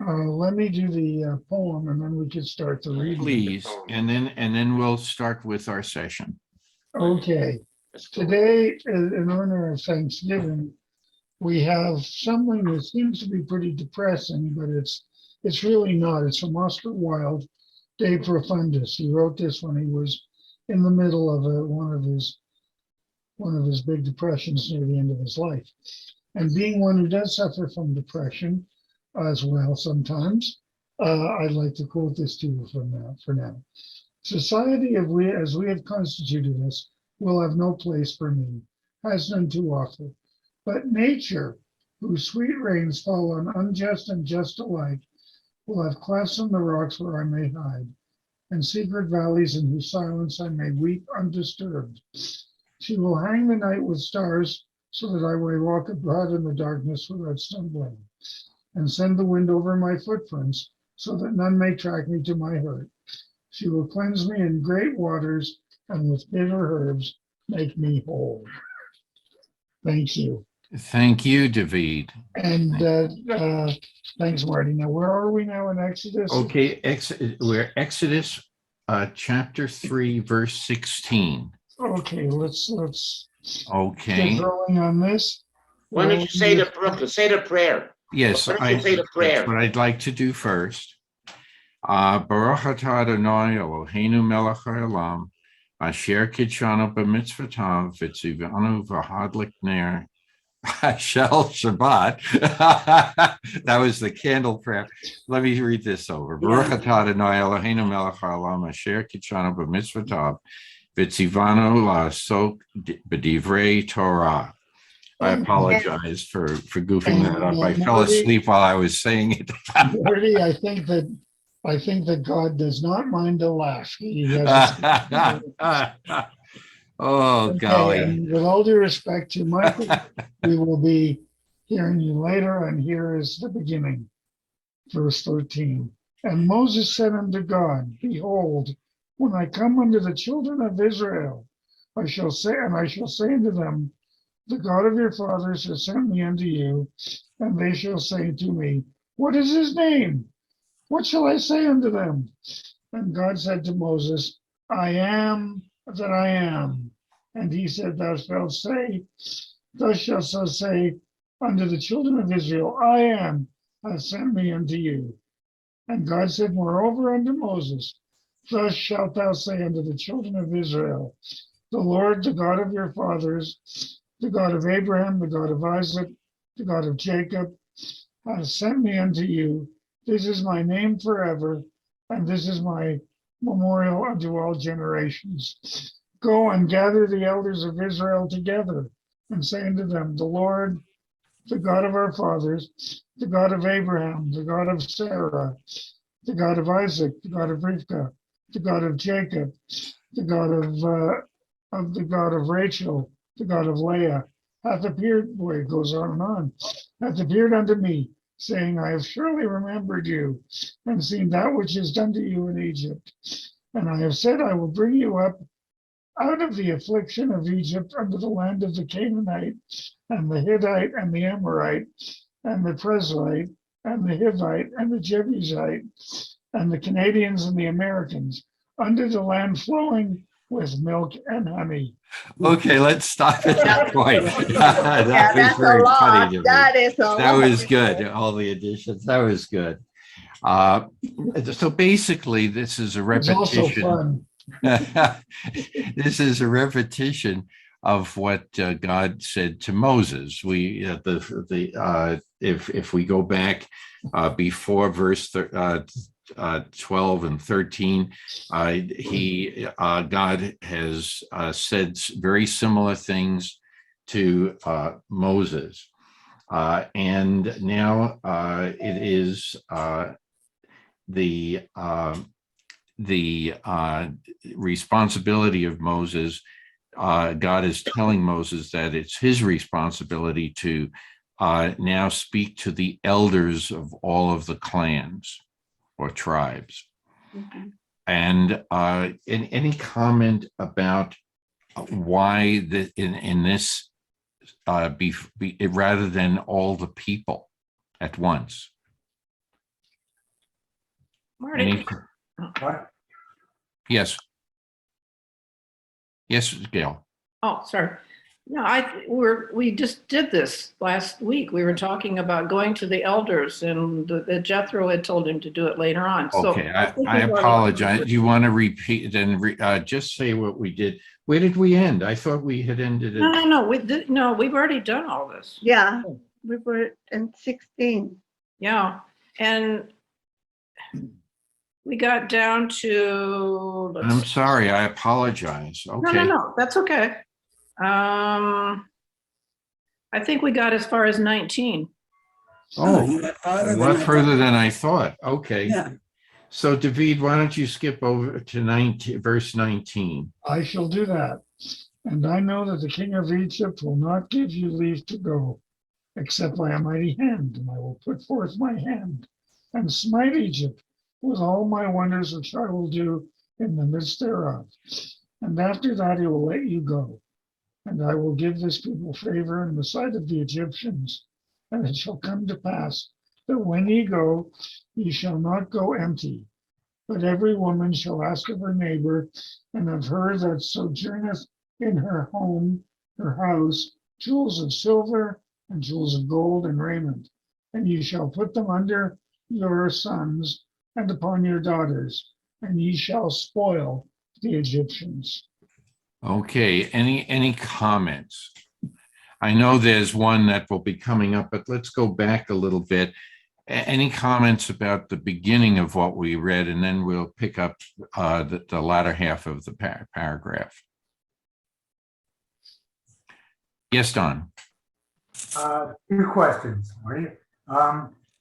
Let me do the poem and then we can start the reading. Please, and then we'll start with our session. Okay, today, in honor of Thanksgiving, we have something that seems to be pretty depressing, but it's really not. It's from Oscar Wilde, De Profundis. He wrote this when he was in the middle of one of his big depressions near the end of his life. And being one who does suffer from depression as well sometimes, I'd like to quote this to you for now. Society, as we have constituted us, will have no place for me, has none to offer. But nature, whose sweet rains fall on unjust and just alike, will have clefts in the rocks where I may hide, and secret valleys in whose silence I may weep undisturbed. She will hang the night with stars so that I may walk abroad in the darkness without stumbling, and send the wind over my footprints so that none may track me to my hurt. She will cleanse me in great waters and with bitter herbs make me whole. Thank you. Thank you, David. And thanks, Marty. Now, where are we now in Exodus? Okay, we're Exodus chapter 3, verse 16. Okay, let's Okay. get going on this. Why don't you say the prayer? Yes, Why don't you say the prayer? that's what I'd like to do first. Baruch atah Adonai Eloheinu melech haolam, asher kitshanu b'mitzvotav v'tzivanu v'hadlik ner shel Shabbat. That was the candle prayer. Let me read this over. Baruch atah Adonai Eloheinu melech haolam, asher kitshanu b'mitzvotav v'tzivanu la'asok b'divrei Torah. I apologize for goofing that up. I fell asleep while I was saying it. Marty, I think that God does not mind a laugh. He has Oh, okay, golly. and with all due respect to Michael, we will be hearing you later, and here is the beginning. Verse 13. And Moses said unto God, Behold, when I come unto the children of Israel, I shall say unto them, the God of your fathers has sent me unto you, and they shall say to me, What is his name? What shall I say unto them? And God said to Moses, I am that I am. And he said, Thus shalt thou say unto the children of Israel, I am, has sent me unto you. And God said moreover unto Moses, Thus shalt thou say unto the children of Israel, the Lord, the God of your fathers, the God of Abraham, the God of Isaac, the God of Jacob, has sent me unto you. This is my name forever, and this is my memorial unto all generations. Go and gather the elders of Israel together, and say unto them, the Lord, the God of our fathers, the God of Abraham, the God of Sarah, the God of Isaac, the God of Rivkah, the God of Jacob, the God of Rachel, the God of Leah, hath appeared, boy, it goes on and on, hath appeared unto me, saying, I have surely remembered you, and seen that which is done to you in Egypt. And I have said, I will bring you up out of the affliction of Egypt unto the land of the Canaanite, and the Hittite, and the Amorite, and the Perizzite, and the Hivite, and the Jebusite, and the Canadians and the Americans, unto the land flowing with milk and honey. Okay, let's stop at that point. That was that's very a lot. funny to me. That is a That lot. was good. All the additions. That was good. So basically, this is a It's also repetition. fun. This is a repetition of what God said to Moses. If we go back before verse 12 and 13, God has said very similar things to Moses, and now it is the responsibility of Moses. God is telling Moses that it's his responsibility to now speak to the elders of all of the clans or tribes. Mhm. And any comment about why in this rather than all the people at once? Marty. Any, What? yes. Yes, Gail. Oh, sorry. No, we just did this last week. We were talking about going to the elders, and the Jethro had told him to do it later on. So Okay, think I we've already- apologize. Do you want to repeat and just say what we did? Where did we end? I thought we had ended No, it. no, no, we've already done all this. Yeah, we were in 16. Yeah, and we got down to. I'm sorry, I apologize. No, Okay. no, that's okay. I think we got as far as 19. Oh, you went farther a than lot I further thought. than I thought. Okay. Yeah, So David, why don't you skip over to 19, verse 19? I shall do that. And I know that the king of Egypt will not give you leave to go, except by a mighty hand, and I will put forth my hand and smite Egypt with all my wonders which I will do in the midst thereof. And after that he will let you go. And I will give this people favor in the sight of the Egyptians. And it shall come to pass that when ye go, ye shall not go empty, but every woman shall ask of her neighbor and of her that sojourneth in her home, her house, jewels of silver and jewels of gold and raiment. And ye shall put them under your sons and upon your daughters, and ye shall spoil the Egyptians. Okay, any comments? I know there's one that will be coming up, but let's go back a little bit. Any comments about the beginning of what we read, and then we'll pick up the latter half of the paragraph. Yes, Don. two questions, Marty.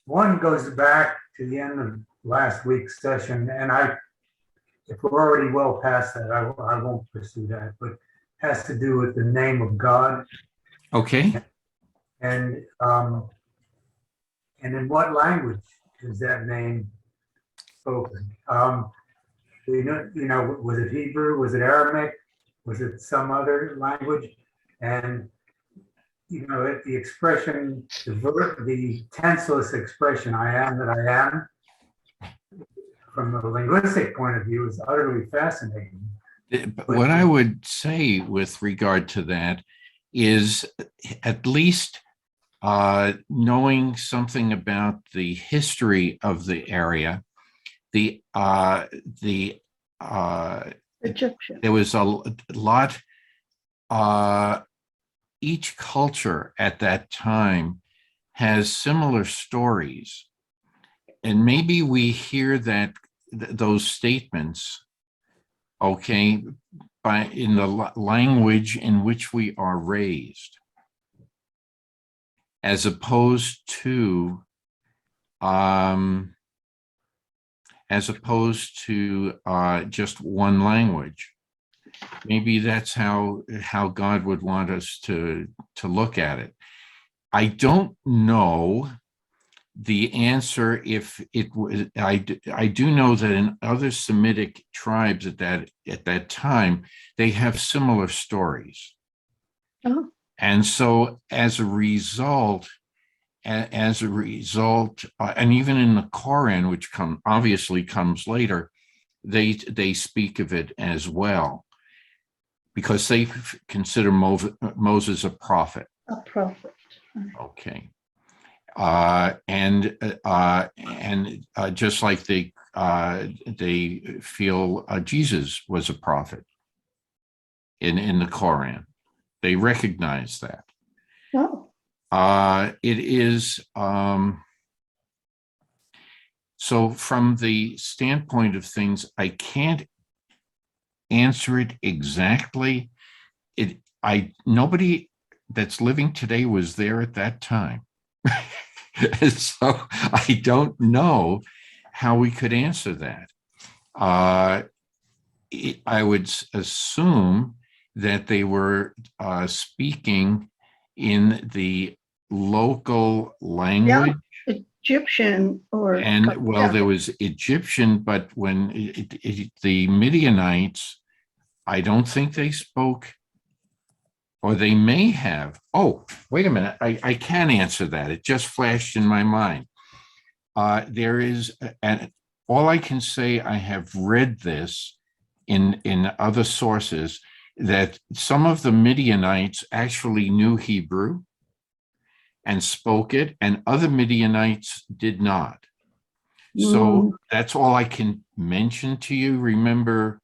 One goes back to the end of last week's session, and if we're already well past that, I won't pursue that, but has to do with the name of God Okay. and in what language is that name spoken? Was it Hebrew? Was it Aramaic? Was it some other language? And the expression, the tenseless expression, I am that I am, from a linguistic point of view, is utterly fascinating. What I would say with regard to that is at least knowing something about the history of the area, Egyptian. there was a lot. Each culture at that time has similar stories, and maybe we hear those statements, okay, in the language in which we are raised, as opposed to just one language. Maybe that's how God would want us to look at it. I don't know the answer if it was. I do know that in other Semitic tribes at that time, they have similar stories. Oh. And so as a result, and even in the Koran, which obviously comes later, they speak of it as well, because they consider Moses a prophet. A prophet. Okay. Just like they feel Jesus was a prophet in the Koran. They recognize that. Oh. It is so from the standpoint of things, I can't answer it exactly. Nobody that's living today was there at that time. So I don't know how we could answer that. I would assume that they were speaking in the local language. Egyptian or. And well, there was Egyptian, but when the Midianites, I don't think they spoke, or they may have. Oh, wait a minute. I can answer that. It just flashed in my mind. There is, and all I can say, I have read this in other sources, that some of the Midianites actually knew Hebrew and spoke it, and other Midianites did not. So that's all I can mention to you. Remember,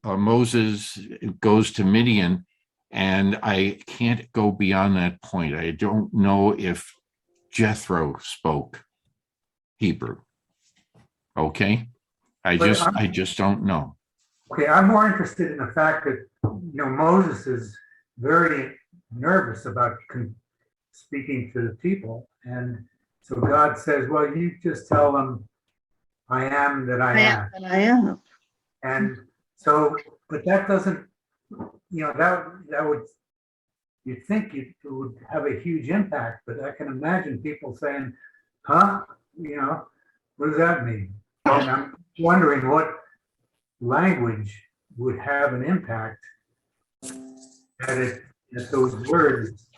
Moses goes to Midian, and I can't go beyond that point. I don't know if Jethro spoke Hebrew. Okay, I just don't know. Okay, I'm more interested in the fact that, Moses is very nervous about speaking to the people. And so God says, well, you just tell them, I am that I am. And I am. And so, but that doesn't, that would, you'd think it would have a huge impact, but I can imagine people saying, huh? What does that mean? And I'm wondering what language would have an impact that those words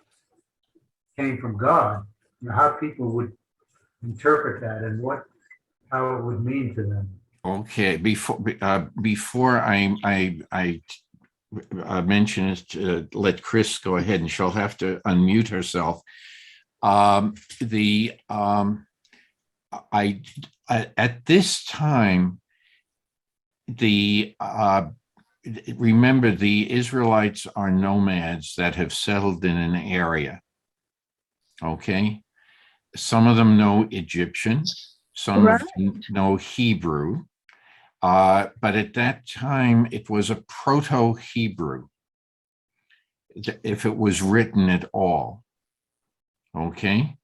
came from God, how people would interpret that and how it would mean to them. Okay, before I mention it, let Chris go ahead, and she'll have to unmute herself. At this time, remember, the Israelites are nomads that have settled in an area. Okay, some of them know Egyptian, some of them know Hebrew, but at that time it was a Proto-Hebrew, if it was written at all. Okay,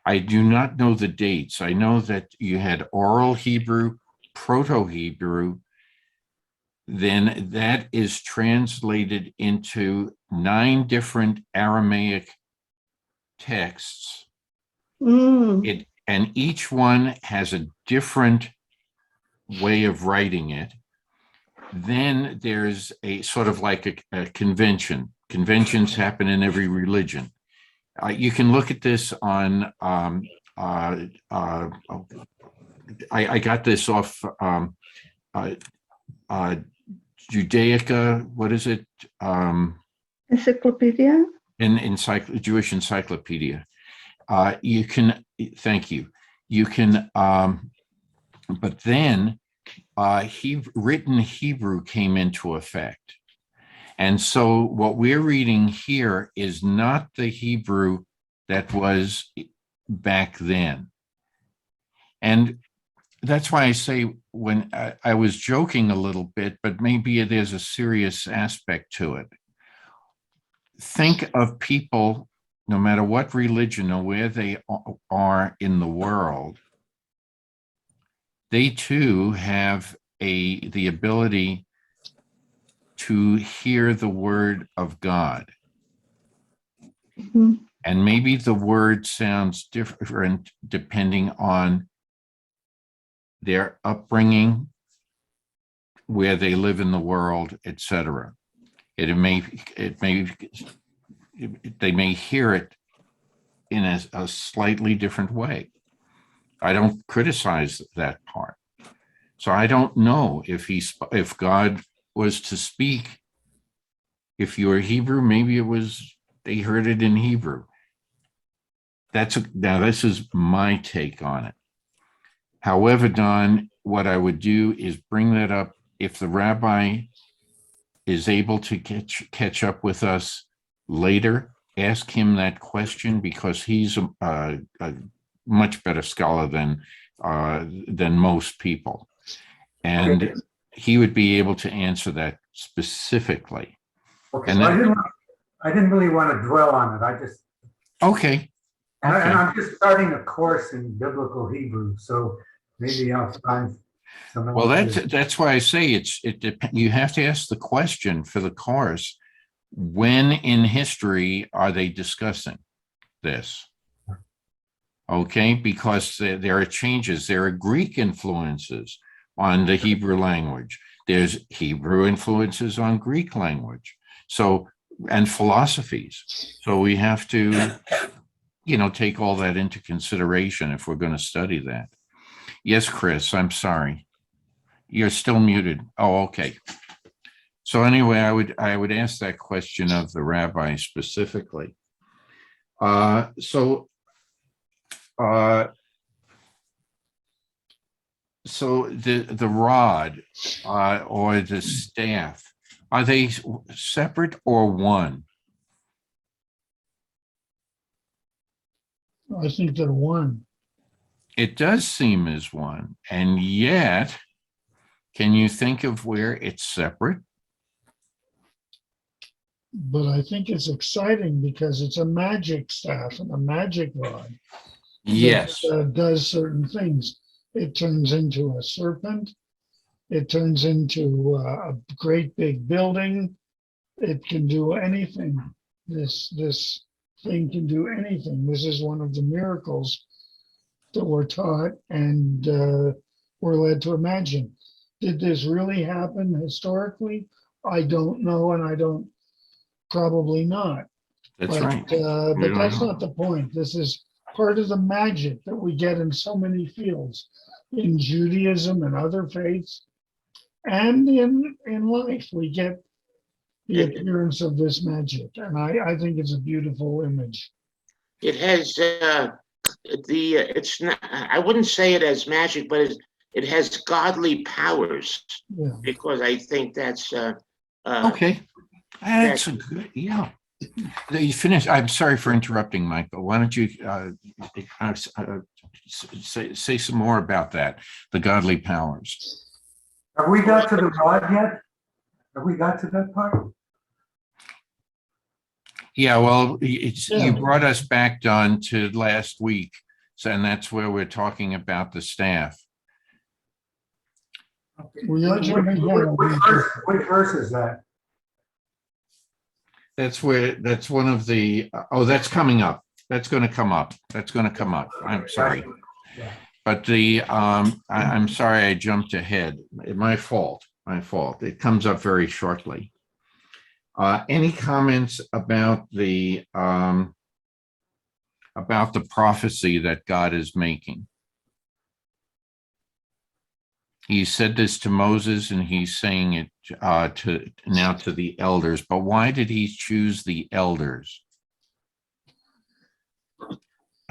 I do not know the dates. I know that you had oral Hebrew, Proto-Hebrew, then that is translated into 9 different Aramaic texts. And each one has a different way of writing it. Then there's a sort of like a convention. Conventions happen in every religion. You can look at this on, I got this off Judaica, what is it? Encyclopedia? In Jewish Encyclopedia. You can, thank you. You can, but then written Hebrew came into effect. And so what we're reading here is not the Hebrew that was back then. And that's why I say, when I was joking a little bit, but maybe there's a serious aspect to it. Think of people, no matter what religion or where they are in the world, they too have the ability to hear the word of God. And maybe the word sounds different depending on their upbringing, where they live in the world, etc. They may hear it in a slightly different way. I don't criticize that part. So I don't know if God was to speak. If you're Hebrew, maybe they heard it in Hebrew. Now this is my take on it. However, Don, what I would do is bring that up. If the rabbi is able to catch up with us later, ask him that question, because he's a much better scholar than most people. And he would be able to answer that specifically. Okay, And so I didn't really want to dwell on it. Okay. And I'm just starting a course in biblical Hebrew, so maybe I'll find some. Well, that's why I say you have to ask the question for the course: when in history are they discussing this? Okay, because there are changes. There are Greek influences on the Hebrew language. There's Hebrew influences on Greek language. So, and philosophies. So we have to, take all that into consideration if we're going to study that. Yes, Chris, I'm sorry. You're still muted. Oh, okay. So anyway, I would ask that question of the rabbi specifically. So the rod or the staff, are they separate or one? I think they're one. It does seem as one, and yet, can you think of where it's separate? But I think it's exciting because it's a magic staff and a magic rod Yes. that does certain things. It turns into a serpent. It turns into a great big building. It can do anything. This thing can do anything. This is one of the miracles that we're taught and we're led to imagine. Did this really happen historically? I don't know, and I don't. Probably not. That's But, right. but that's not the point. This is part of the magic that we get in so many fields, in Judaism and other faiths, and in life. We get the appearance of this magic, and I think it's a beautiful image. It has it's not, I wouldn't say it as magic, but it has godly powers, Yeah. because I think that's Okay. That's a good, yeah. You finished. I'm sorry for interrupting, Michael. Why don't you say some more about that, the godly powers? Have we got to the rod yet? Have we got to that part? Yeah, well, Yeah. you brought us back, Don, to last week. So, and that's where we're talking about the staff. We are jumping ahead. Which verse is that? That's one of the, oh, that's coming up. That's going to come up. That's going to come up. I'm sorry. Yeah. But I'm sorry I jumped ahead. My fault. It comes up very shortly. Any comments about the prophecy that God is making? He said this to Moses, and he's saying it to the elders. But why did he choose the elders?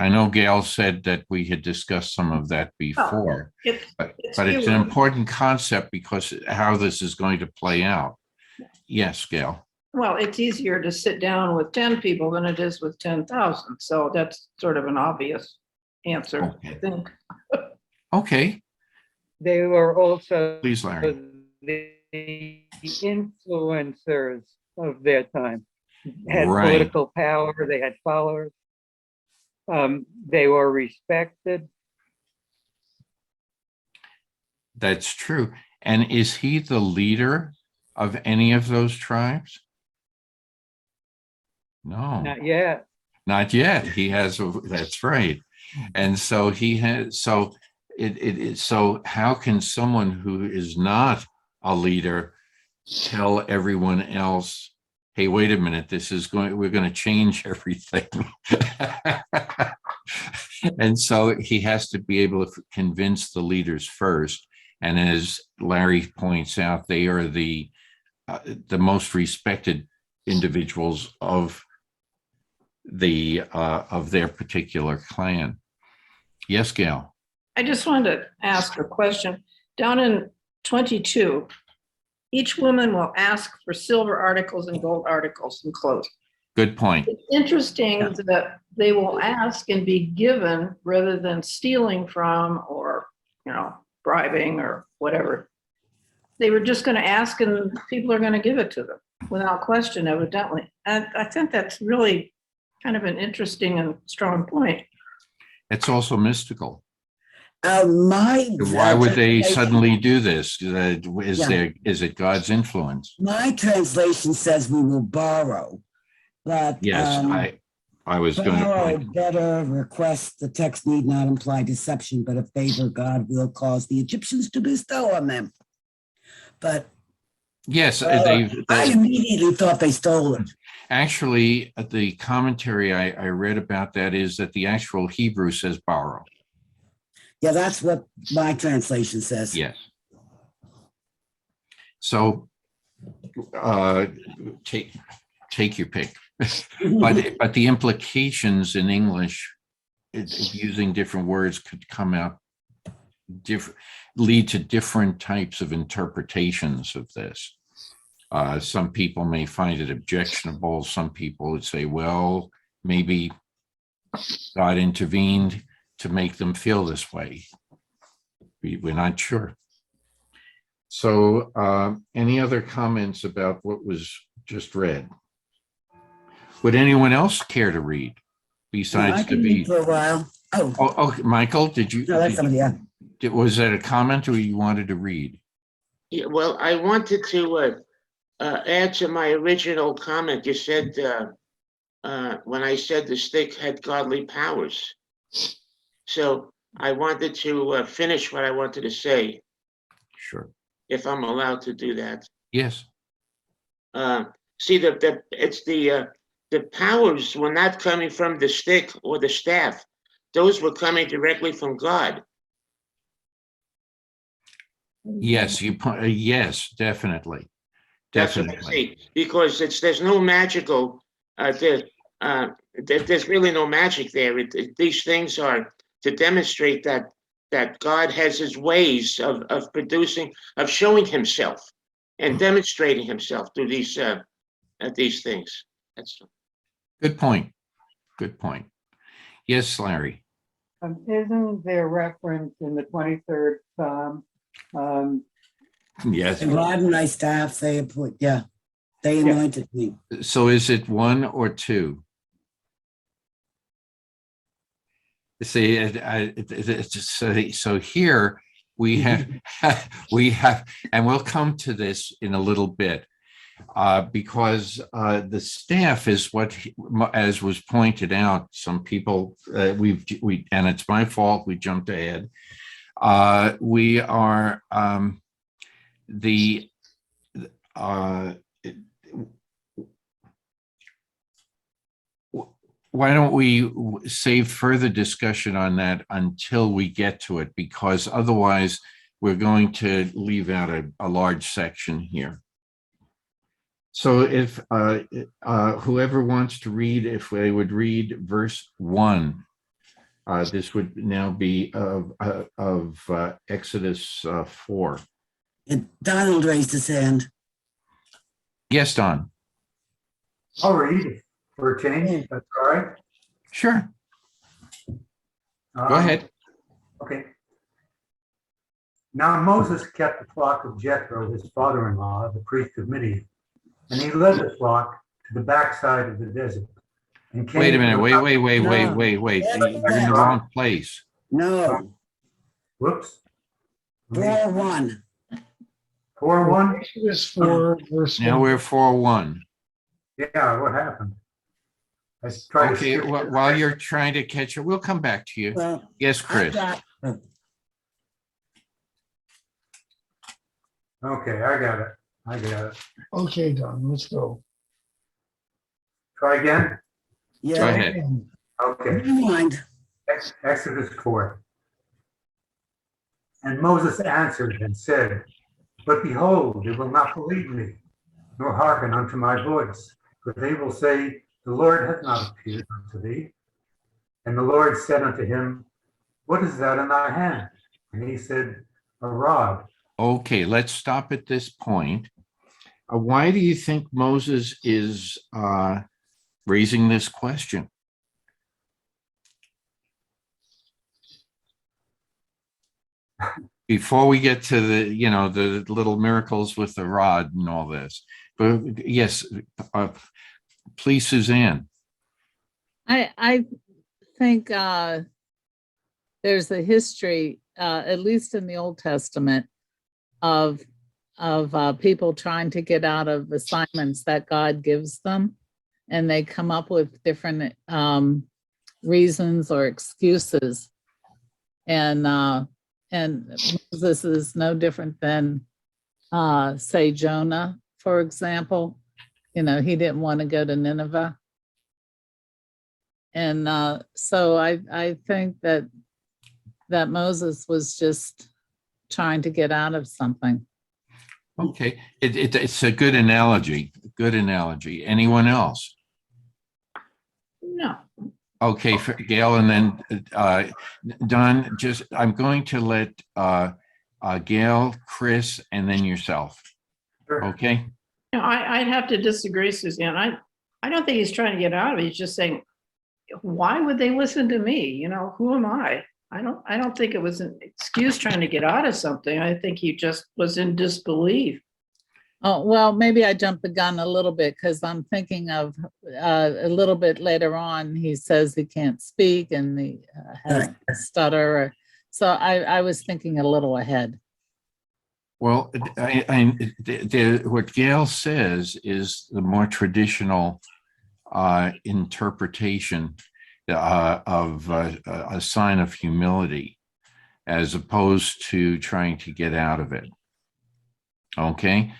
I know Gail said that we had discussed some of that before, but it's an important concept because how this is going to play out. Yes, Gail. Well, it's easier to sit down with 10 people than it is with 10,000. So that's sort of an obvious answer, Okay. I think. Okay, They were also please, Larry. the influencers of their time. Had Right. political power, they had followers. They were respected. That's true. And is he the leader of any of those tribes? No, Not yet. not yet. He has, that's right. And so he has, so so how can someone who is not a leader tell everyone else, hey, wait a minute, we're going to change everything. And so he has to be able to convince the leaders first. And as Larry points out, they are the most respected individuals of their particular clan. Yes, Gail. I just wanted to ask a question. Down in 22, each woman will ask for silver articles and gold articles and clothes. Good point. It's interesting that they will ask and be given rather than stealing from or, bribing or whatever. They were just going to ask and people are going to give it to them without question, evidently. And I think that's really kind of an interesting and strong point. It's also mystical. Why would they suddenly do this? Is it God's influence? My translation says we will borrow, but Yes, I was going to borrow point. better request. The text need not imply deception, but a favor God will cause the Egyptians to bestow on them. But Yes, I immediately thought they stole it. actually, the commentary I read about that is that the actual Hebrew says borrow. Yeah, that's what my translation says. Yes. So take your pick. But the implications in English, using different words could come out lead to different types of interpretations of this. Some people may find it objectionable. Some people would say, well, maybe God intervened to make them feel this way. We're not sure. So any other comments about what was just read? Would anyone else care to read besides I can read David? for a while. Oh, Michael, did you? No, that's somebody, yeah. Was that a comment or you wanted to read? Yeah, well, I wanted to add to my original comment. You said when I said the stick had godly powers. So I wanted to finish what I wanted to say, Sure. if I'm allowed to do that. Yes. See, the powers were not coming from the stick or the staff; those were coming directly from God. Yes. Yes, definitely. That's what I Definitely. see. Because there's no magical. There's really no magic there. These things are to demonstrate that God has His ways of producing, of showing Himself, and demonstrating Himself through these things. That's Good point. Good point. Yes, Larry. Isn't there reference in the 23rd Psalm? Yes. And rod and thy staff, they appoint, yeah, they anointed me. So is it one or two? See, so here we have, and we'll come to this in a little bit, because the staff is what, as was pointed out, some people, and it's my fault, we jumped ahead. We are why don't we save further discussion on that until we get to it? Because otherwise we're going to leave out a large section here. So if whoever wants to read, if they would read verse 1, this would now be of Exodus 4. And Donald raised his hand. Yes, Don. I'll read for a change. That's all right. Sure. Go ahead. Okay. Now Moses kept the flock of Jethro, his father-in-law, the priest of Midian, and he led the flock to the backside of the desert. And came Wait a minute. Wait. No. You're in the wrong place. No, Whoops. 4:1. 4:1? Exodus 4, verse Now 1. we're 4:1. Yeah, what happened? I tried to Okay, skip it. while you're trying to catch it, we'll come back to you. Well, Yes, I Chris. got, Okay, I got it. Okay, Don, let's go. Try again? yeah, Go ahead. Okay. never mind. Exodus 4. And Moses answered and said, but behold, they will not believe me, nor hearken unto my voice, for they will say, the Lord hath not appeared unto thee. And the Lord said unto him, what is that in thy hand? And he said, a rod. Okay, let's stop at this point. Why do you think Moses is raising this question? Before we get to the little miracles with the rod and all this, but yes, please, Suzanne. I think there's a history, at least in the Old Testament, of people trying to get out of assignments that God gives them, and they come up with different reasons or excuses, and Moses is no different than say Jonah, for example. He didn't want to go to Nineveh. And so I think that that Moses was just trying to get out of something. Okay, it's a good analogy. Good analogy. Anyone else? No, Okay, Gail, and then Don. Just I'm going to let Gail, Chris, and then yourself. Sure. Okay. no, I'd have to disagree, Suzanne. I don't think he's trying to get out of it. He's just saying, why would they listen to me? You know, who am I? I don't think it was an excuse trying to get out of something. I think he just was in disbelief. Oh, well, maybe I jumped the gun a little bit because I'm thinking of a little bit later on, he says he can't speak and he has a stutter. So I was thinking a little ahead. Well, what Gail says is the more traditional interpretation of a sign of humility, as opposed to trying to get out of it. Okay,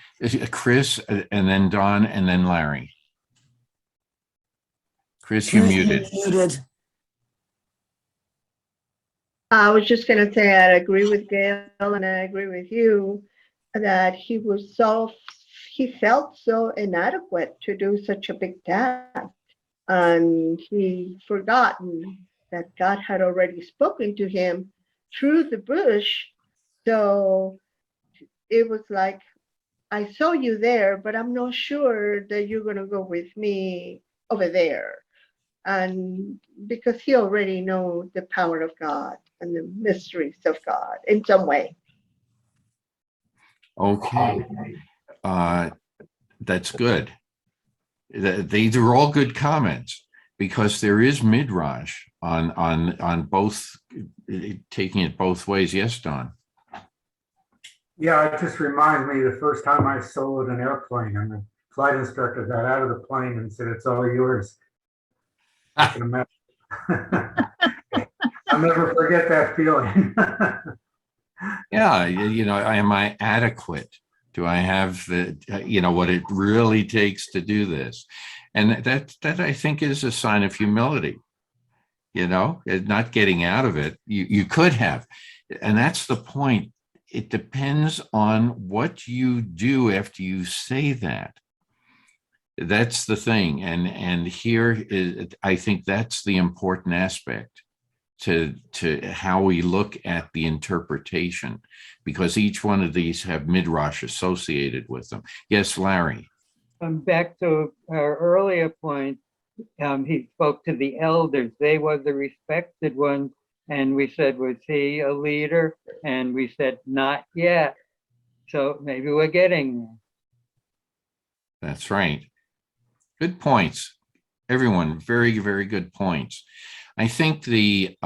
Chris, and then Don, and then Larry. Chris, you're muted. Muted. I was just going to say, I agree with Gail and I agree with you that he felt so inadequate to do such a big task. And he forgotten that God had already spoken to him through the bush. So it was like, I saw you there, but I'm not sure that you're going to go with me over there. And because he already knows the power of God and the mysteries of God in some way. Okay, that's good. These are all good comments because there is midrash on both, taking it both ways. Yes, Don. Yeah, it just reminds me the first time I soloed an airplane and the flight instructor got out of the plane and said, "It's all yours." I can imagine. I'll never forget that feeling. Yeah, am I adequate? Do I have what it really takes to do this? And that I think is a sign of humility. Not getting out of it. You could have, and that's the point. It depends on what you do after you say that. That's the thing. And here is, I think that's the important aspect to how we look at the interpretation, because each one of these have midrash associated with them. Yes, Larry. Back to our earlier point, he spoke to the elders. They were the respected ones. And we said, was he a leader? And we said, not yet. So maybe we're getting there. That's right. Good points. Everyone, very, very good points. I think here's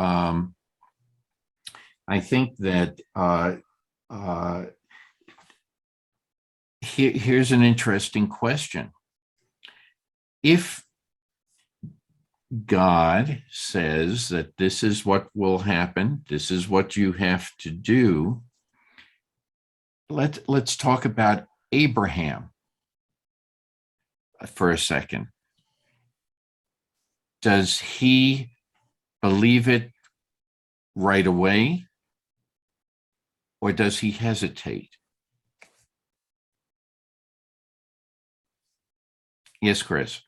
an interesting question. If God says that this is what will happen, this is what you have to do, let's talk about Abraham for a second. Does he believe it right away, or does he hesitate? Yes, Chris.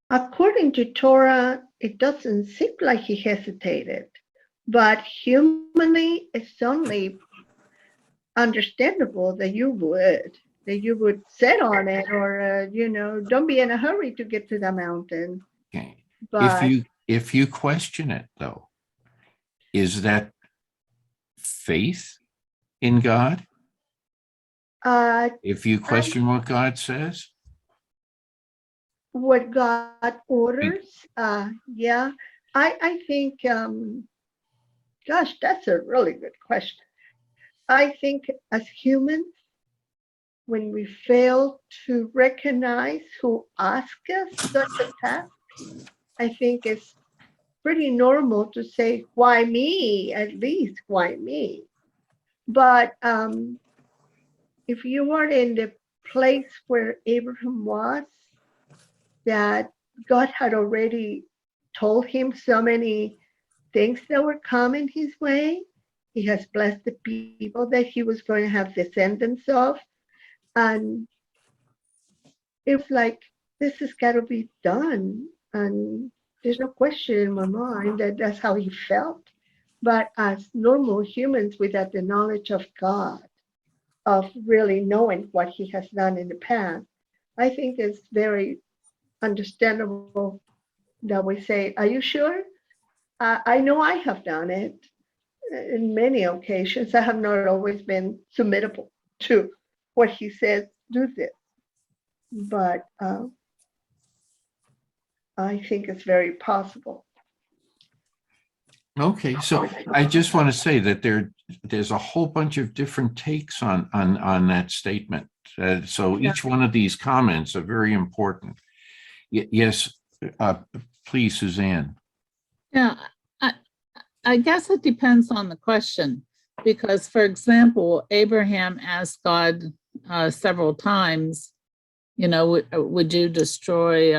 According to Torah, it doesn't seem like he hesitated, but humanly, it's only understandable that you would sit on it, or don't be in a hurry to get to the mountain. Okay. But If you question it, though, is that faith in God? If you question what God says? What God orders, yeah. I think, gosh, that's a really good question. I think as humans, when we fail to recognize who asked us such a task, I think it's pretty normal to say, why me? At least, why me? But if you are in the place where Abraham was, that God had already told him so many things that were coming his way. He has blessed the people that he was going to have descendants of. And it's like, this has got to be done. And there's no question in my mind that that's how he felt. But as normal humans without the knowledge of God, of really knowing what he has done in the past, I think it's very understandable that we say, are you sure? I know I have done it in many occasions. I have not always been submittable to what he says, do this. But I think it's very possible. Okay, so I just want to say that there's a whole bunch of different takes on that statement. So each one of these comments are very important. Yes, please, Suzanne. Yeah, I guess it depends on the question, because, for example, Abraham asked God several times, you know, would you destroy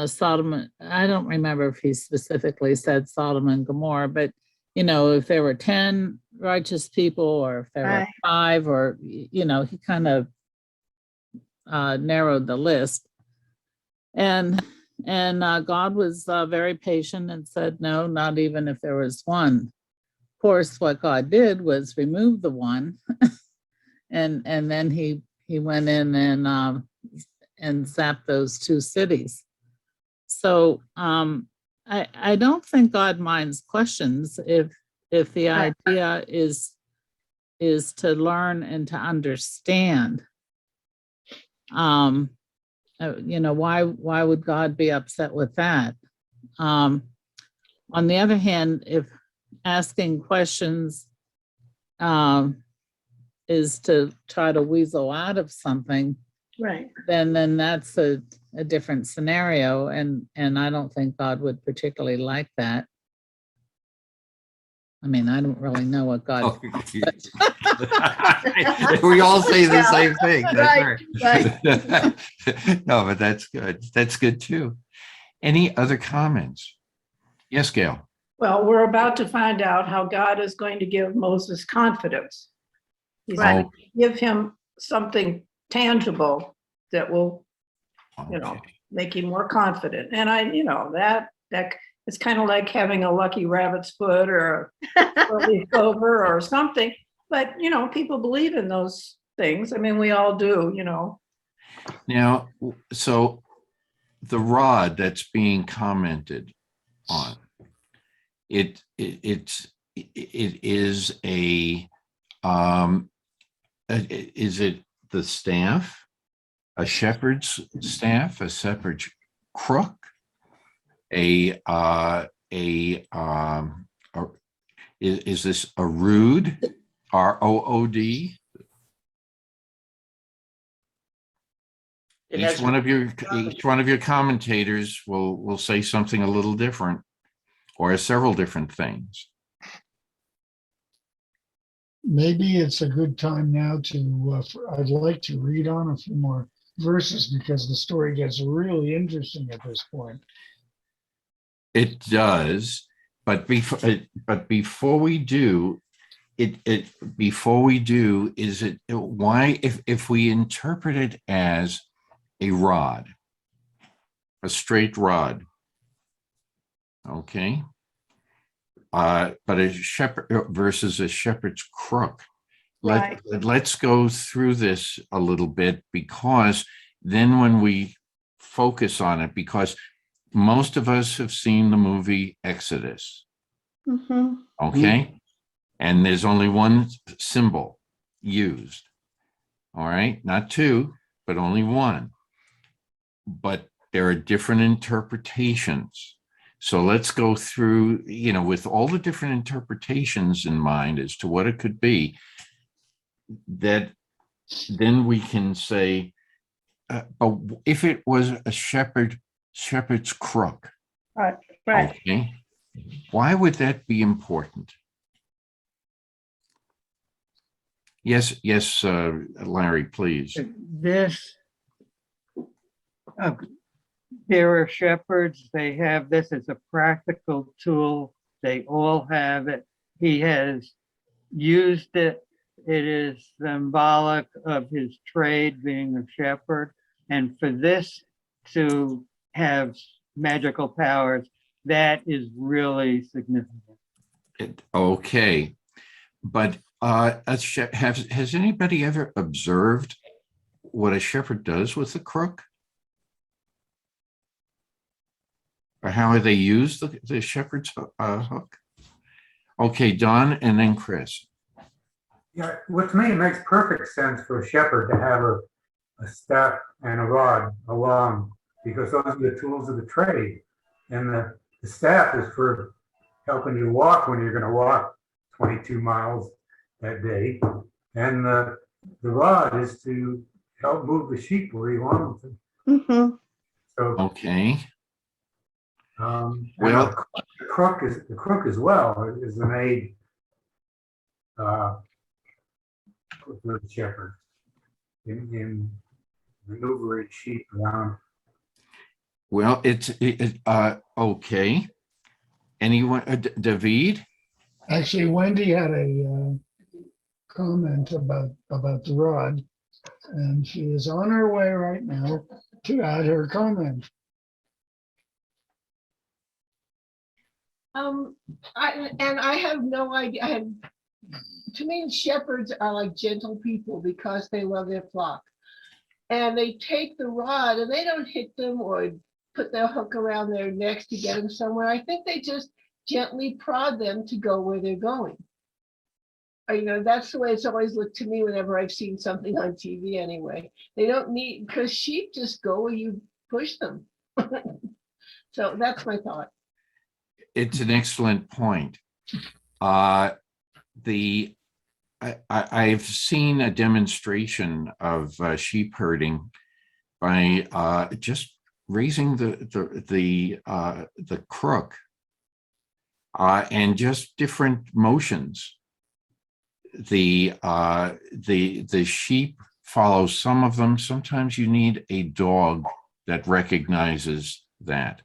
Sodom? I don't remember if he specifically said Sodom and Gomorrah, but, you know, if there were 10 righteous people, or if there were 5, or, you know, he kind of narrowed the list. And God was very patient and said, no, not even if there was 1. Of course, what God did was remove the 1, and then he went in and zapped those 2 cities. So I don't think God minds questions if the idea is to learn and to understand. You know, why would God be upset with that? On the other hand, if asking questions is to try to weasel out of something, Right. then that's a different scenario, and I don't think God would particularly like that. I mean, I don't really know what God. We all say the same thing. Right, Right. No, but that's good. That's good too. Any other comments? Yes, Gail. Well, we're about to find out how God is going to give Moses confidence. He's going to give him something tangible that will, you know, make him more confident. And you know, that it's kind of like having a lucky rabbit's foot or a leaf over or something. But, you know, people believe in those things. I mean, we all do, you know. Now, so the rod that's being commented on, it is is it the staff, a shepherd's staff, a shepherd's crook, is this a rood, R-O-O-D? Each one of your commentators will say something a little different, or several different things. Maybe it's a good time now to, I'd like to read on a few more verses, because the story gets really interesting at this point. It does, but before we do, why, if we interpret it as a rod, a straight rod, okay, but a shepherd versus a shepherd's crook. Let's go through this a little bit, because then when we focus on it, because most of us have seen the movie Exodus, okay, and there's only one symbol used, all right, not 2, but only 1, but there are different interpretations. So let's go through, you know, with all the different interpretations in mind as to what it could be, that then we can say, if it was a shepherd's crook, Right. okay, why would that be important? Yes, Larry, please. This here are shepherds. They have this as a practical tool. They all have it. He has used it. It is symbolic of his trade being a shepherd. And for this to have magical powers, that is really significant. Okay, but has anybody ever observed what a shepherd does with the crook? Or how they use the shepherd's hook? Okay, Don, and then Chris. Yeah, what to me, it makes perfect sense for a shepherd to have a staff and a rod along, because those are the tools of the trade. And the staff is for helping you walk when you're going to walk 22 miles that day. And the rod is to help move the sheep where you want them to. Mm-hmm. So, Okay. well, the crook as well is an aid for the shepherd in maneuvering sheep around. Well, it's okay. Anyone, David? Actually, Wendy had a comment about the rod, and she is on her way right now to add her comment. I have no idea. To me, shepherds are like gentle people because they love their flock. And they take the rod and they don't hit them or put their hook around their necks to get them somewhere. I think they just gently prod them to go where they're going. That's the way it's always looked to me whenever I've seen something on TV anyway. They don't need, because sheep just go where you push them. So that's my thought. It's an excellent point. I've seen a demonstration of sheep herding by just raising the crook and just different motions. The sheep follow some of them. Sometimes you need a dog that recognizes that,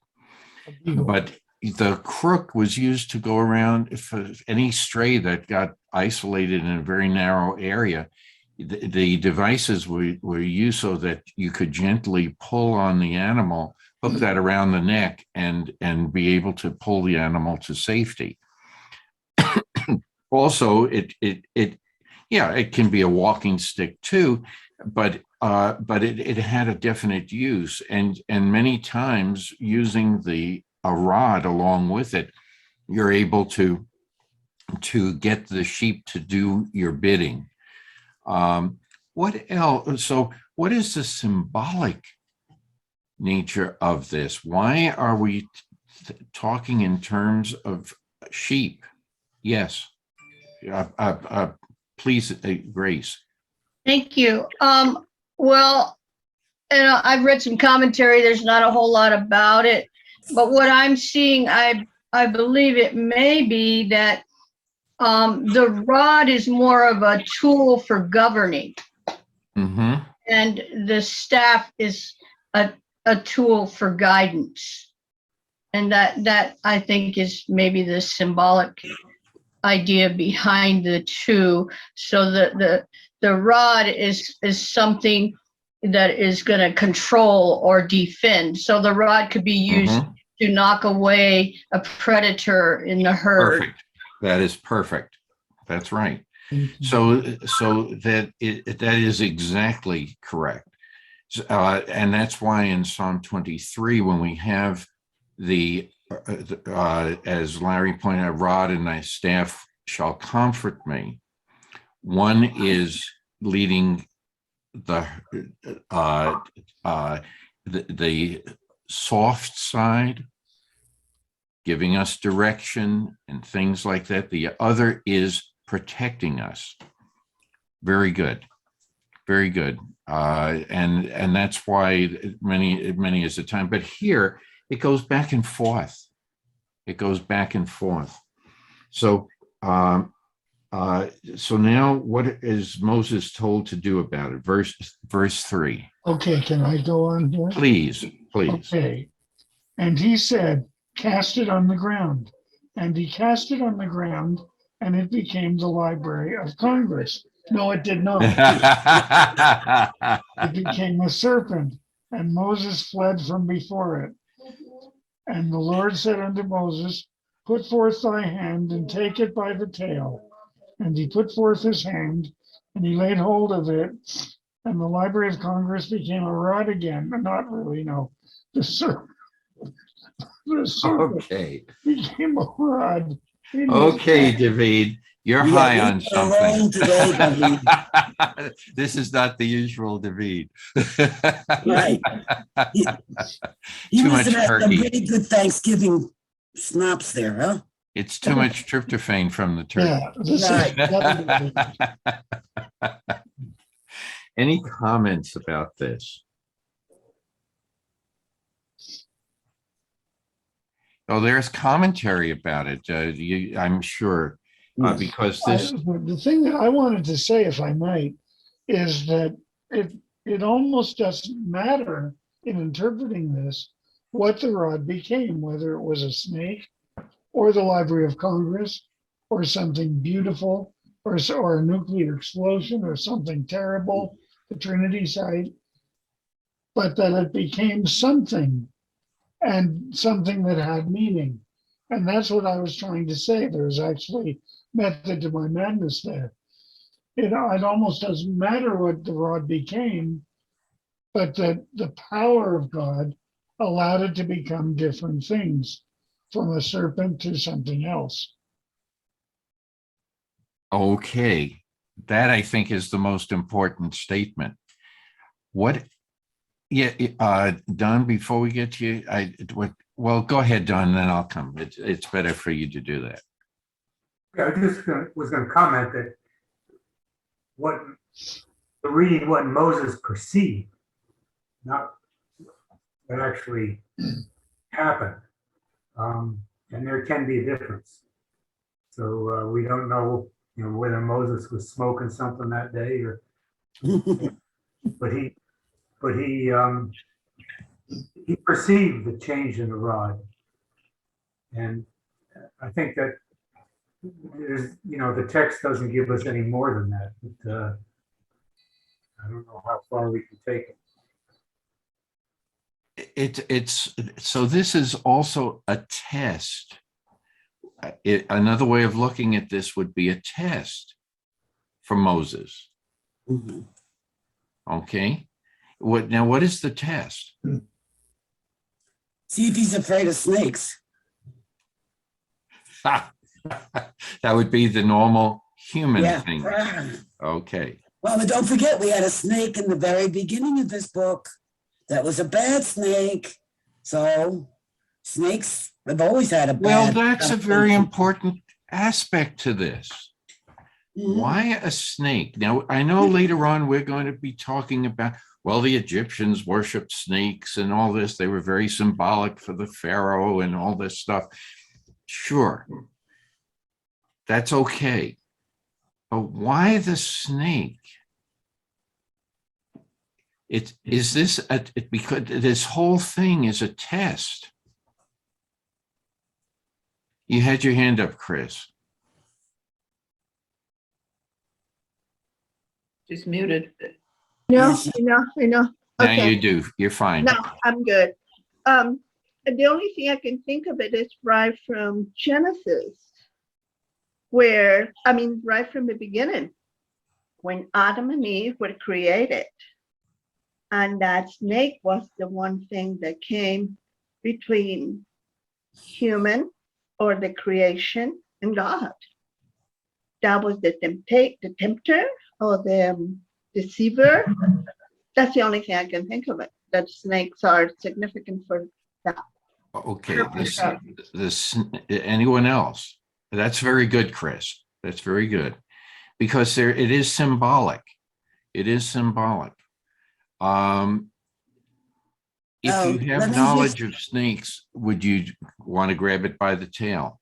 but the crook was used to go around if any stray that got isolated in a very narrow area. The devices were used so that you could gently pull on the animal, hook that around the neck, and be able to pull the animal to safety. Also, it can be a walking stick too, but it had a definite use, and many times using a rod along with it, you're able to get the sheep to do your bidding. What else? So what is the symbolic nature of this? Why are we talking in terms of sheep? Yes. Please, Grace. Thank you. Well, I've read some commentary. There's not a whole lot about it. But what I'm seeing, I believe it may be that the rod is more of a tool for governing. Mm-hmm. And the staff is a tool for guidance. And that I think is maybe the symbolic idea behind the two. So the rod is something that is going to control or defend. So the rod could be used to knock away a predator in the herd. Perfect. That is perfect. That's right. So that is exactly correct. And that's why in Psalm 23, when we have as Larry pointed out, rod and thy staff shall comfort me. One is leading the soft side, giving us direction and things like that. The other is protecting us. Very good. Very good. And that's why many is the time. But here it goes back and forth. It goes back and forth. So so now what is Moses told to do about it? Verse 3. Okay, can I go on here? Please. Okay. And he said, cast it on the ground. And he cast it on the ground, and it became the Library of Congress. No, it did not. It became a serpent, and Moses fled from before it. And the Lord said unto Moses, put forth thy hand and take it by the tail. And he put forth his hand, and he laid hold of it, and the Library of Congress became a rod again. Not really, no. The serpent Okay, became a rod. in his okay, hand. David, you're We high are on eating alone something. today, David. This is not the usual David. Right. He Too must much have had some turkey. pretty good Thanksgiving schnapps there, huh? It's too much tryptophan from the turkey. Yeah, this Right. is Any comments about this? Oh, there's commentary about it. I'm sure, Yes. because this. the thing that I wanted to say, if I might, is that it almost doesn't matter in interpreting this what the rod became, whether it was a snake or the Library of Congress or something beautiful or a nuclear explosion or something terrible, the Trinity site, but that it became something, and something that had meaning. And that's what I was trying to say. There's actually method to my madness there. It almost doesn't matter what the rod became, but that the power of God allowed it to become different things, from a serpent to something else. Okay, that I think is the most important statement. What, yeah, Don, before we get to you, well, go ahead, Don, then I'll come. It's better for you to do that. Yeah, I just was going to comment that reading what Moses perceived, not what actually happened. And there can be a difference. So we don't know, whether Moses was smoking something that day or, but he perceived the change in the rod. And I think that there's, the text doesn't give us any more than that. But I don't know how far we can take it. It's so this is also a test. Another way of looking at this would be a test for Moses. Mhm. Okay. What is the test? See if he's afraid of snakes. That would be the normal human Yeah. thing. Okay. Well, but don't forget, we had a snake in the very beginning of this book. That was a bad snake. So snakes have always had a bad. Well, that's a very important aspect to this. Mhm. Why a snake? Now, I know later on we're going to be talking about, well, the Egyptians worshiped snakes and all this. They were very symbolic for the Pharaoh and all this stuff. Sure. That's okay. But why the snake? Because this whole thing is a test. You had your hand up, Chris. She's muted. No, Yes. I know. Now Okay, you do. You're fine. no, I'm good. And the only thing I can think of it is right from Genesis, right from the beginning, when Adam and Eve were created. And that snake was the one thing that came between human or the creation and God. That was the tempter or the deceiver. That's the only thing I can think of it, that snakes are significant for that. Okay, anyone else? That's very good, Chris. That's very good. Because it is symbolic. It is symbolic. If you let have me knowledge of snakes, would you want to grab it by the tail?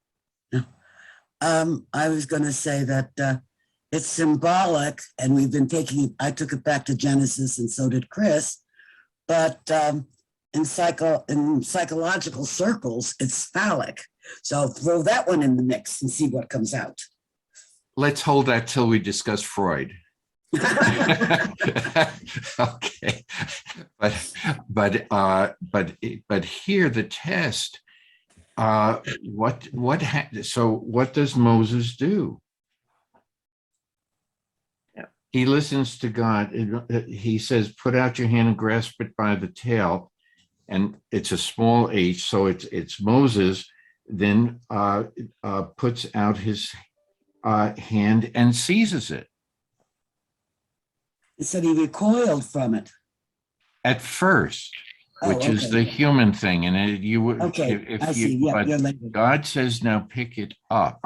I was going to say that it's symbolic, and we've been I took it back to Genesis, and so did Chris. But in psychological circles, it's phallic. So throw that one in the mix and see what comes out. Let's hold that till we discuss Freud. Okay, but here the test. So what does Moses do? Yeah. He listens to God. He says, "Put out your hand and grasp it by the tail," and it's a small h. So it's Moses. Then puts out his hand and seizes it. It said he recoiled from it. At first, Oh, which is okay. the human thing, and you would. Okay, I see. Yeah, but you're later. God says, "Now pick it up."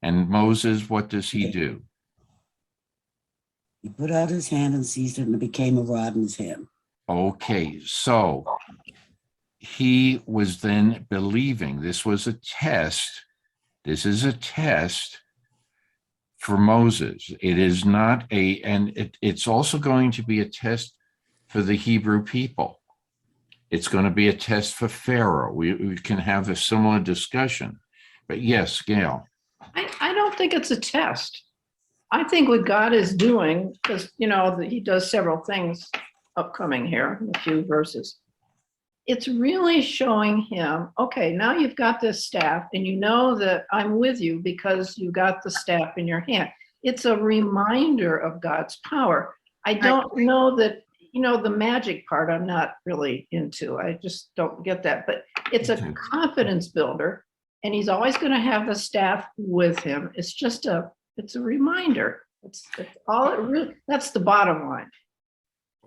And Moses, what does he do? He put out his hand and seized it, and it became a rod in his hand. Okay, so he was then believing. This was a test. This is a test for Moses. It is not it's also going to be a test for the Hebrew people. It's going to be a test for Pharaoh. We can have a similar discussion. But yes, Gail. I don't think it's a test. I think what God is doing, because, he does several things upcoming here in a few verses. It's really showing him, okay, now you've got this staff and you know that I'm with you because you got the staff in your hand. It's a reminder of God's power. I don't know that, the magic part I'm not really into. I just don't get that. But it's a confidence builder, and he's always going to have the staff with him. It's just it's a reminder. It's all it really, that's the bottom line.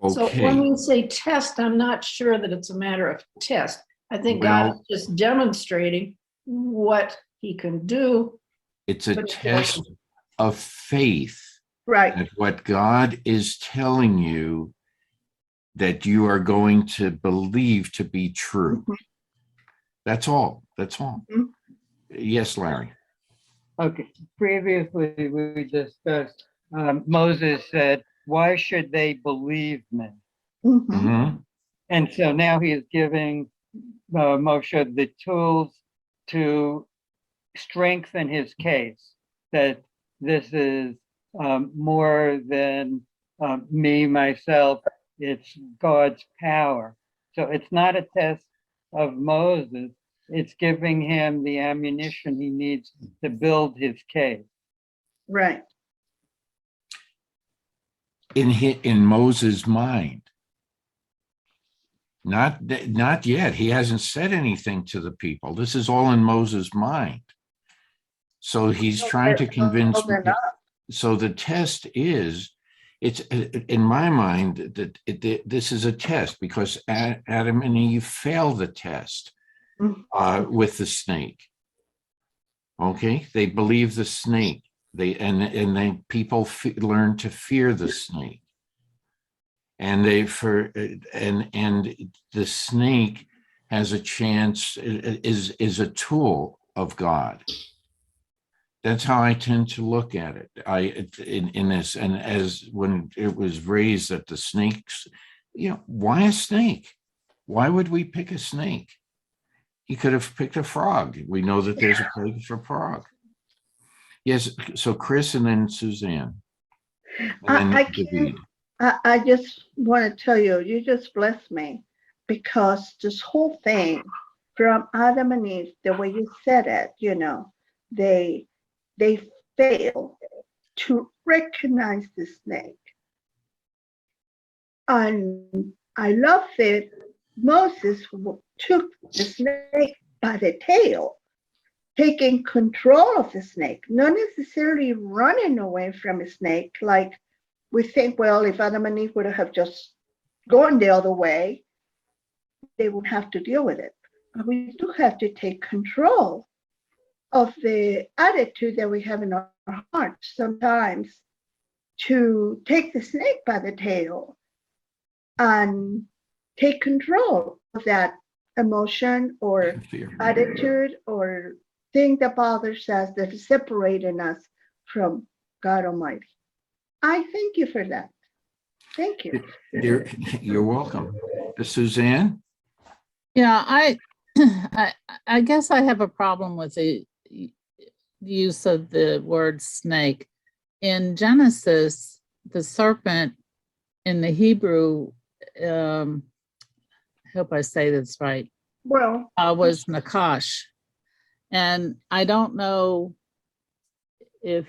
So when Okay. we say test, I'm not sure that it's a matter of test. I think God Well, is just demonstrating what he can do. it's a test of faith. Right. That what God is telling you that you are going to believe to be true. Mhm. That's all. That's all. Mhm. Yes, Larry. Okay, previously we discussed, Moses said, "Why should they believe me?" Mhm. Mm-hmm. And so now he is giving Moshe the tools to strengthen his case that this is more than me, myself, it's God's power. So it's not a test of Moses, it's giving him the ammunition he needs to build his case. Right. In Moses' mind. Not yet. He hasn't said anything to the people. This is all in Moses' mind. So he's trying to convince. So the test is, it's in my mind that this is a test because Adam and Eve failed the test with the snake. Okay, they believe the snake. People learn to fear the snake. And the snake has a chance, is a tool of God. That's how I tend to look at it. In this, and as when it was raised that the snakes, why a snake? Why would we pick a snake? He could have picked a frog. We know that there's a place for frog. Yes. So Chris and then Suzanne. And then David. I just want to tell you, you just blessed me because this whole thing from Adam and Eve, the way you said it, they fail to recognize the snake. And I love it. Moses took the snake by the tail, taking control of the snake, not necessarily running away from a snake like we think, well, if Adam and Eve would have just gone the other way, they would have to deal with it. But we do have to take control of the attitude that we have in our hearts sometimes to take the snake by the tail and take control of that emotion or attitude or thing that bothers us, that is separating us from God Almighty. I thank you for that. Thank you. You're welcome. Suzanne? Yeah, I guess I have a problem with the use of the word snake. In Genesis, the serpent in the Hebrew, I hope I say this right, Well, was Nakash. And I don't know if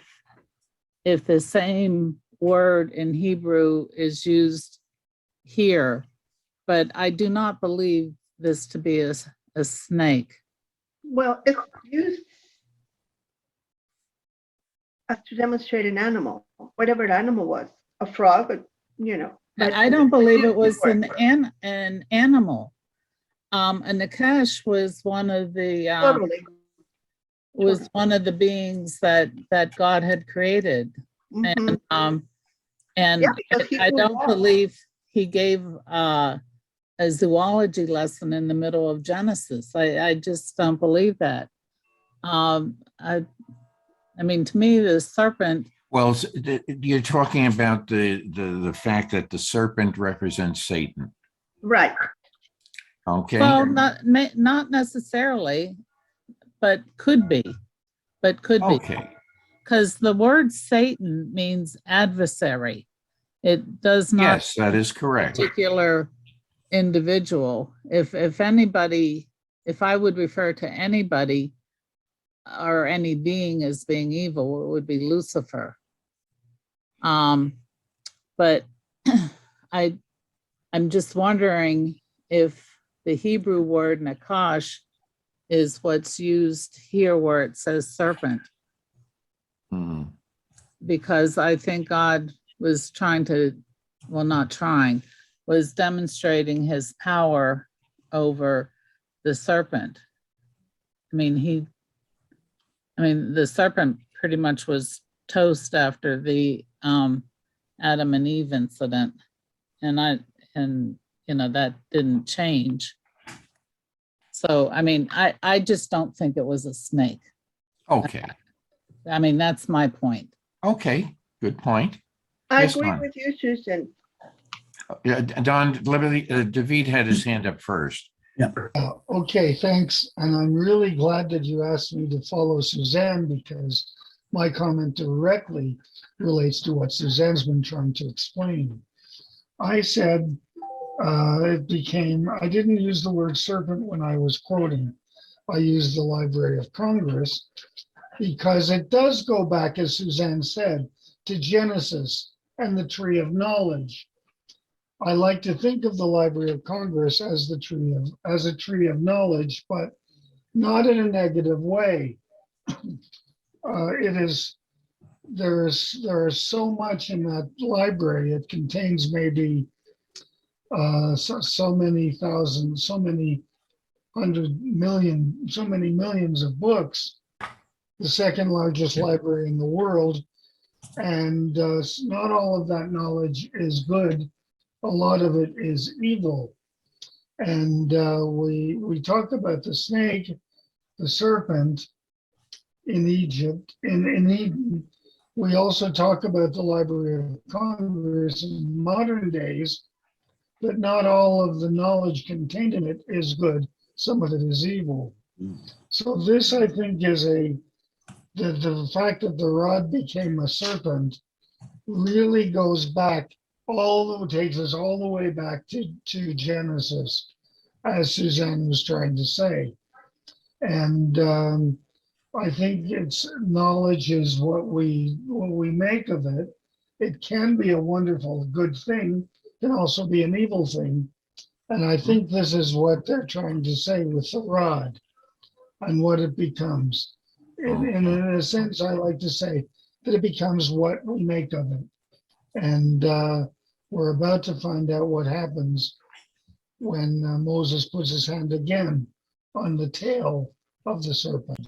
the same word in Hebrew is used here, but I do not believe this to be a snake. well, it's used to demonstrate an animal, whatever the animal was, a frog, but I don't believe it was Word. an animal. And Nakash was one of the Totally. beings that God had created. Mhm. And Yeah, because he I knew don't more. believe he gave a zoology lesson in the middle of Genesis. I just don't believe that. I mean, to me, the serpent. Well, you're talking about the fact that the serpent represents Satan. Right. Okay. Well, not necessarily, but could be. Okay. Because the word Satan means adversary. It does not. Yes, that is correct. Particular individual. If anybody, if I would refer to anybody or any being as being evil, it would be Lucifer. But I'm just wondering if the Hebrew word nakash is what's used here where it says serpent. Mhm. Because I think God was trying to, well, not trying, was demonstrating his power over the serpent. I mean, the serpent pretty much was toast after the Adam and Eve incident. And that didn't change. So, I mean, I just don't think it was a snake. Okay. I mean, that's my point. Okay. Good point. I Yes, agree Don. with you, Susan. Don, David had his hand up first. Okay, thanks. And I'm really glad that you asked me to follow Suzanne because my comment directly relates to what Suzanne's been trying to explain. I said I didn't use the word serpent when I was quoting. I used the Library of Congress because it does go back, as Suzanne said, to Genesis and the tree of knowledge. I like to think of the Library of Congress as a tree of knowledge, but not in a negative way. There is so much in that library. It contains maybe so many thousand, so many 100 million, so many millions of books, the second largest library in the world. And not all of that knowledge is good. A lot of it is evil. And we talk about the snake, the serpent in Egypt, in Eden. We also talk about the Library of Congress in modern days, but not all of the knowledge contained in it is good. Some of it is evil. So this, I think, is the fact that the rod became a serpent really goes back takes us all the way back to Genesis, as Suzanne was trying to say. And I think it's knowledge is what we make of it. It can be a wonderful, good thing, can also be an evil thing. And I think this is what they're trying to say with the rod and what it becomes. In a sense, I like to say that it becomes what we make of it. And we're about to find out what happens when Moses puts his hand again on the tail of the serpent.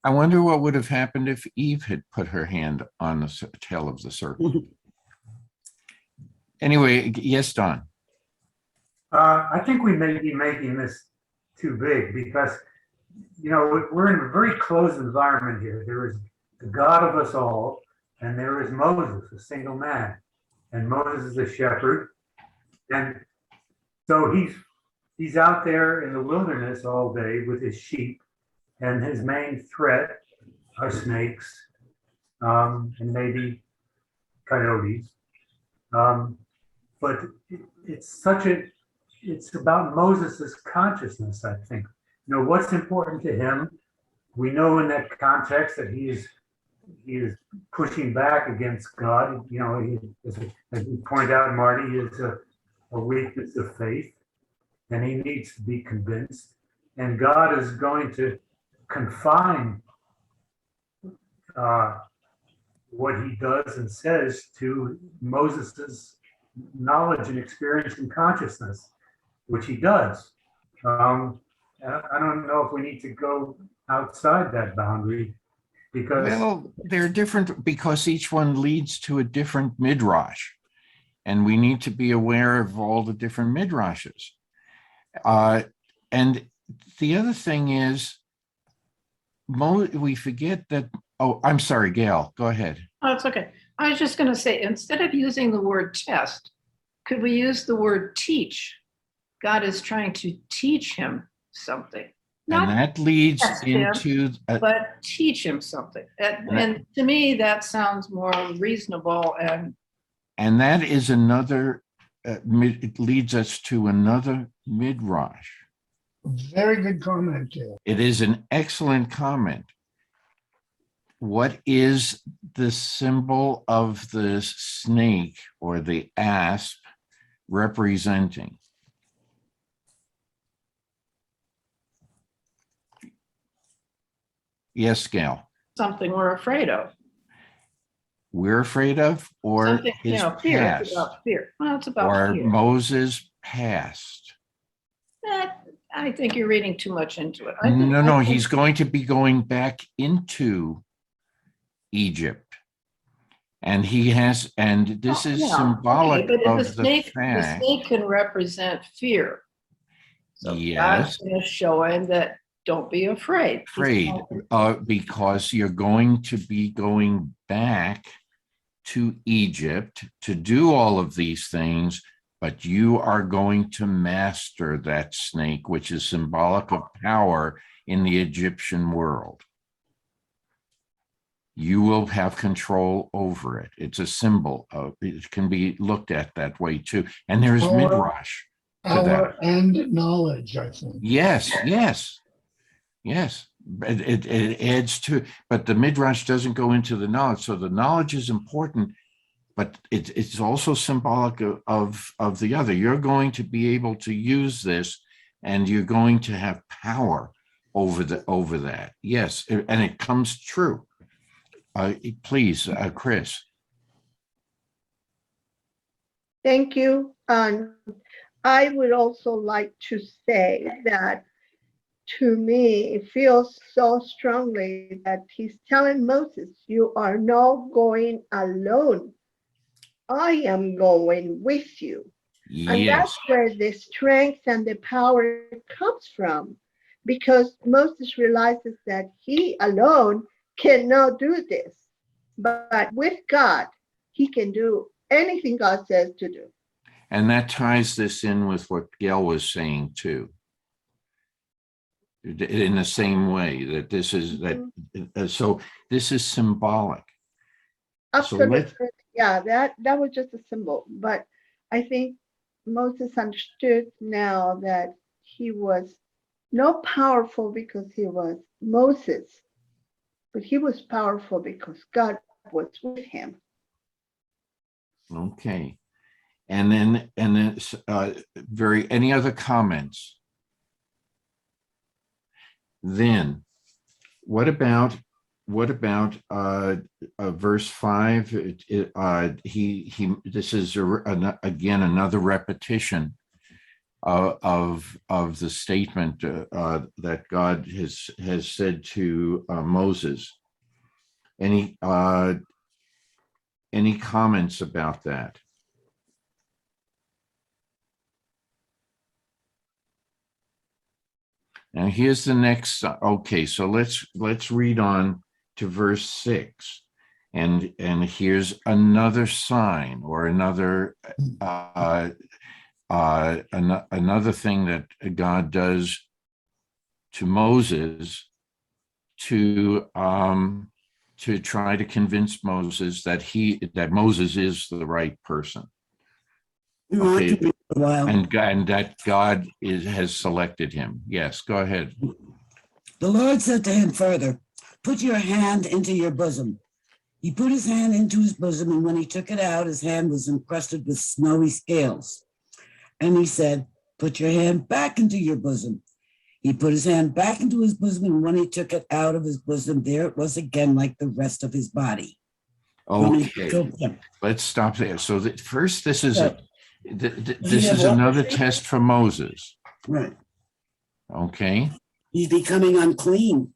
I wonder what would have happened if Eve had put her hand on the tail of the serpent. Anyway, yes, Don. I think we may be making this too big because, we're in a very closed environment here. There is the God of us all, and there is Moses, a single man. and Moses is the shepherd. And so he's out there in the wilderness all day with his sheep, and his main threat are snakes, and maybe coyotes. But it's about Moses's consciousness, I think. You know, what's important to him. We know in that context that he is pushing back against God. You know, as you point out, Marty, is a weakness of faith, and he needs to be convinced. And God is going to confine what he does and says to Moses's knowledge and experience and consciousness, which he does. I don't know if we need to go outside that boundary, because Well, they're different because each one leads to a different midrash. And we need to be aware of all the different midrashes. And the other thing is, we forget that, oh, I'm sorry, Gail, go ahead. Oh, it's okay. I was just going to say, instead of using the word test, could we use the word teach? God is trying to teach him something. And that leads test him, into, but teach him something. And to me, that sounds more reasonable. and that is another, it leads us to another midrash. Very good comment, Gail. It is an excellent comment. What is the symbol of the snake or the asp representing? Yes, Gail. Something we're afraid of. We're afraid of, or Something, his fear. past, It's about fear. Well, it's about or fear. Moses' past. I think you're reading too much into it. I think- No, he's going to be going back into Egypt. And he has, and this is Yeah, symbolic okay, but of the snake can represent fear. So God's yes, going to show him that don't be afraid. because you're going to be going back to Egypt to do all of these things, but you are going to master that snake, which is symbolic of power in the Egyptian world. You will have control over it. It's a symbol of, it can be looked at that way too. And there's midrash to Power that. and knowledge, I think. Yes. It adds to, but the midrash doesn't go into the knowledge. So the knowledge is important, but it's also symbolic of the other. You're going to be able to use this, and you're going to have power over that. Yes, and it comes true. Please, Chris. Thank you. I would also like to say that to me, it feels so strongly that he's telling Moses, you are not going alone. I am going with you. And Yes, that's where the strength and the power comes from, because Moses realizes that he alone cannot do this. But with God, he can do anything God says to do. and that ties this in with what Gail was saying too. In the same way that this is so this is symbolic. Absolutely. Yeah, that was just a symbol. But I think Moses understood now that he was not powerful because he was Moses, but he was powerful because God was with him. Okay. And then any other comments? Then what about verse 5? This is again another repetition of the statement that God has said to Moses. Any comments about that? Now here's the next. Okay, so let's read on to verse 6. And here's another sign or another another thing that God does to Moses to try to convince Moses that Moses is the right person. Okay. And that God has selected him. Yes, go ahead. The Lord said to him further, put your hand into your bosom. He put his hand into his bosom, and when he took it out, his hand was encrusted with snowy scales. And he said, put your hand back into your bosom. He put his hand back into his bosom, and when he took it out of his bosom, there it was again like the rest of his body. Okay, let's stop there. So first, this is another test for Moses. Right. Okay. He's becoming unclean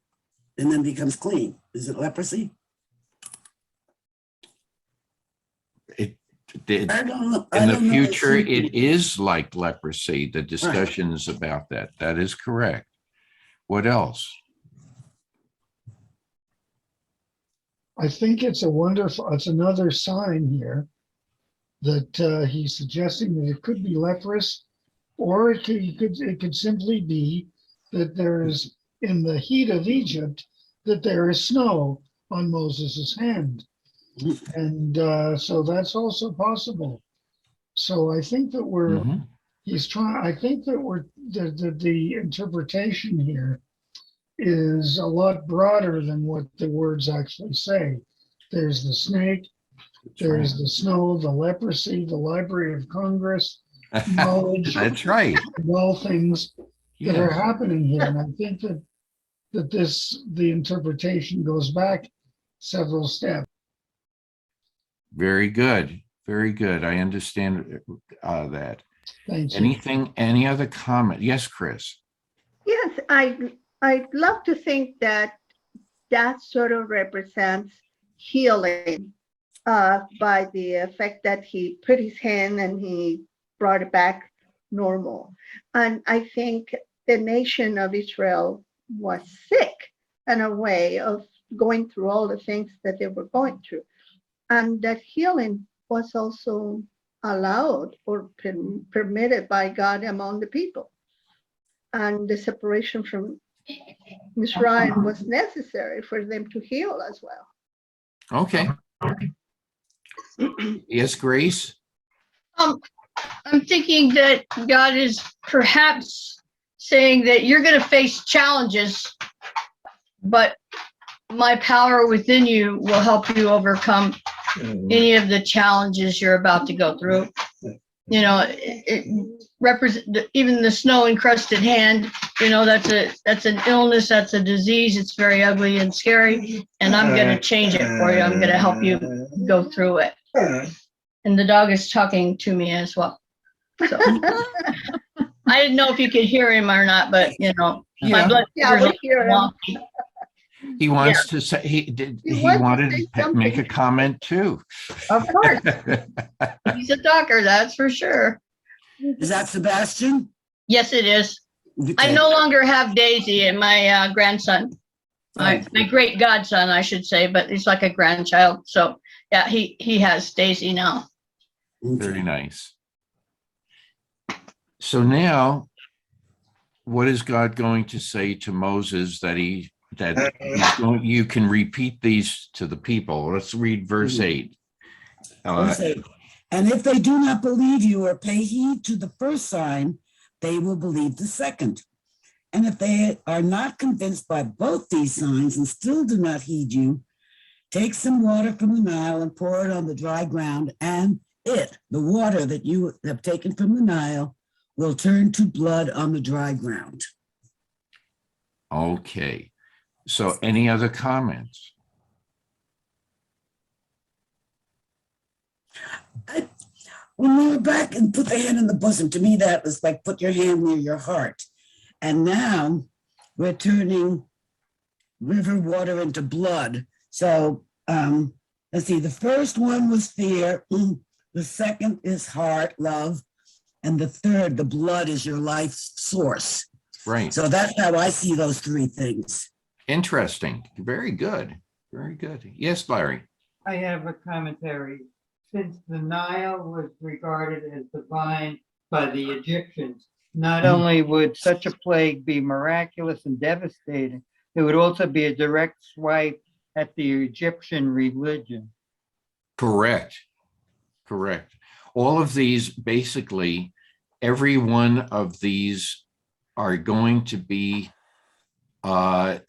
and then becomes clean. Is it leprosy? In the future, it is like leprosy. The discussions about that. That is correct. What else? I think it's another sign here that he's suggesting that it could be leprous, or it could simply be that there is, in the heat of Egypt, that there is snow on Moses's hand. And so that's also possible. So I think that the interpretation here is a lot broader than what the words actually say. There's the snake, there's the snow, the leprosy, the Library of Congress, knowledge. That's right. Of all things that are happening here. And I think that the interpretation goes back several steps. Very good. Very good. I understand that. Thank you. Any other comment? Yes, Chris. Yes, I'd love to think that sort of represents healing by the effect that he put his hand and he brought it back normal. And I think the nation of Israel was sick in a way of going through all the things that they were going through. And that healing was also allowed or permitted by God among the people. And the separation from Israel was necessary for them to heal as well. Okay. Yes, Grace? I'm thinking that God is perhaps saying that you're going to face challenges, but my power within you will help you overcome any of the challenges you're about to go through. You know, it represent even the snow encrusted hand. You know, that's an illness, that's a disease. It's very ugly and scary, and I'm going to change it for you. I'm going to help you go through it. And the dog is talking to me as well. So I didn't know if you could hear him or not, but you know, my blood sugar's wonky. He wants to say he wanted to make a comment too. Of course. He's a talker, that's for sure. Is that Sebastian? Yes, it is. Okay. I no longer have Daisy and my grandson. My great godson, I should say, but he's like a grandchild. So yeah, he has Daisy now. Very nice. So now, what is God going to say to Moses that you can repeat these to the people? Let's read verse 8. Verse 8. And if they do not believe you or pay heed to the first sign, they will believe the second. And if they are not convinced by both these signs and still do not heed you, take some water from the Nile and pour it on the dry ground, and the water that you have taken from the Nile, will turn to blood on the dry ground. Okay. So any other comments? When we were back and put the hand in the bosom, to me that was like put your hand near your heart. And now we're turning river water into blood. So let's see, the first one was fear. The second is heart, love. And the third, the blood, is your life source. Right. So that's how I see those three things. Interesting. Very good. Very good. Yes, Larry. I have a commentary. Since the Nile was regarded as divine by the Egyptians, not only would such a plague be miraculous and devastating, it would also be a direct swipe at the Egyptian religion. Correct. Correct. All of these, basically, every one of these are going to be the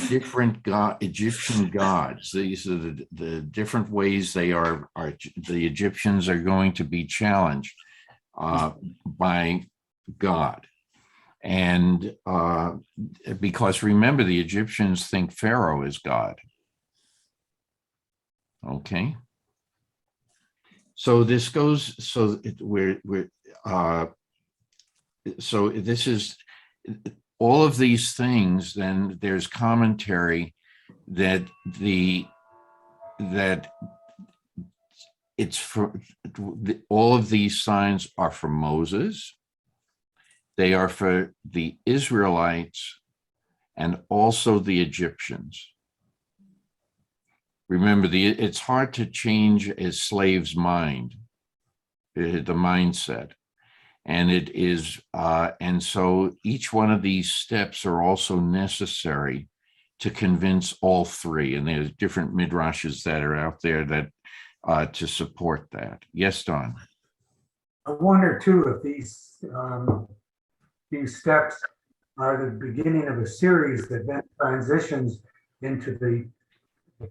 different Egyptian gods. These are the different ways they are the Egyptians are going to be challenged by God. And because remember, the Egyptians think Pharaoh is God. Okay. So this goes, so so this is all of these things. Then there's commentary that it's for all of these signs are for Moses. They are for the Israelites and also the Egyptians. Remember, it's hard to change a slave's mind, the mindset. And it is, and so each one of these steps are also necessary to convince all three. And there's different midrashes that are out there that to support that. Yes, Don. I wonder too if these steps are the beginning of a series that then transitions into the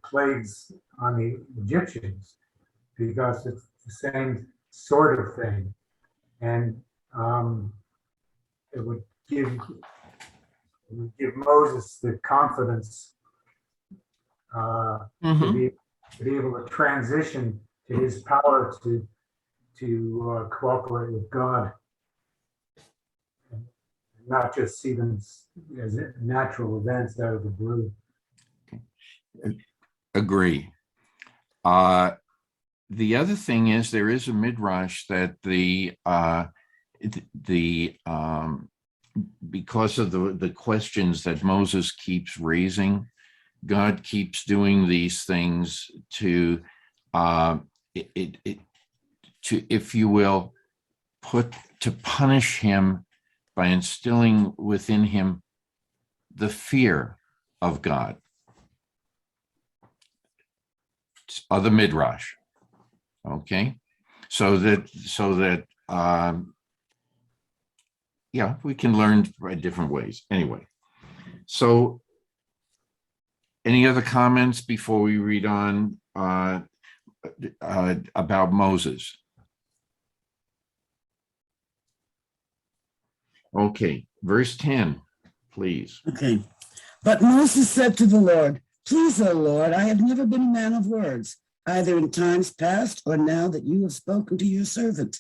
plagues on the Egyptians, because it's the same sort of thing. And it would give Moses the confidence to be able to transition to his power to cooperate with God, and not just see them as natural events out of the blue. Agree. The other thing is there is a midrash that because of the questions that Moses keeps raising, God keeps doing these things to if you will, to punish him by instilling within him the fear of God. Other midrash. Okay, so that yeah, we can learn by different ways. Anyway, so any other comments before we read on about Moses? Okay, verse 10, please. Okay. But Moses said to the Lord, "Please, O Lord, I have never been a man of words, either in times past or now that you have spoken to your servant.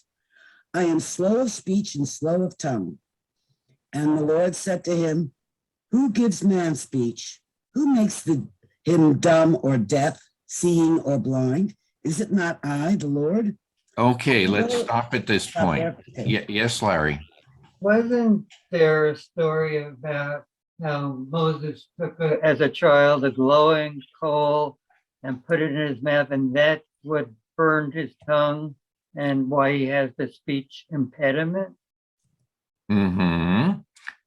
I am slow of speech and slow of tongue." And the Lord said to him, "Who gives man speech? Who makes him dumb or deaf, seeing or blind? Is it not I, the Lord?" Okay, let's stop at this Stop point. there. Okay. Yes, Larry. Wasn't there a story about how Moses took, as a child, a glowing coal and put it in his mouth, and that would burn his tongue, and why he has the speech impediment?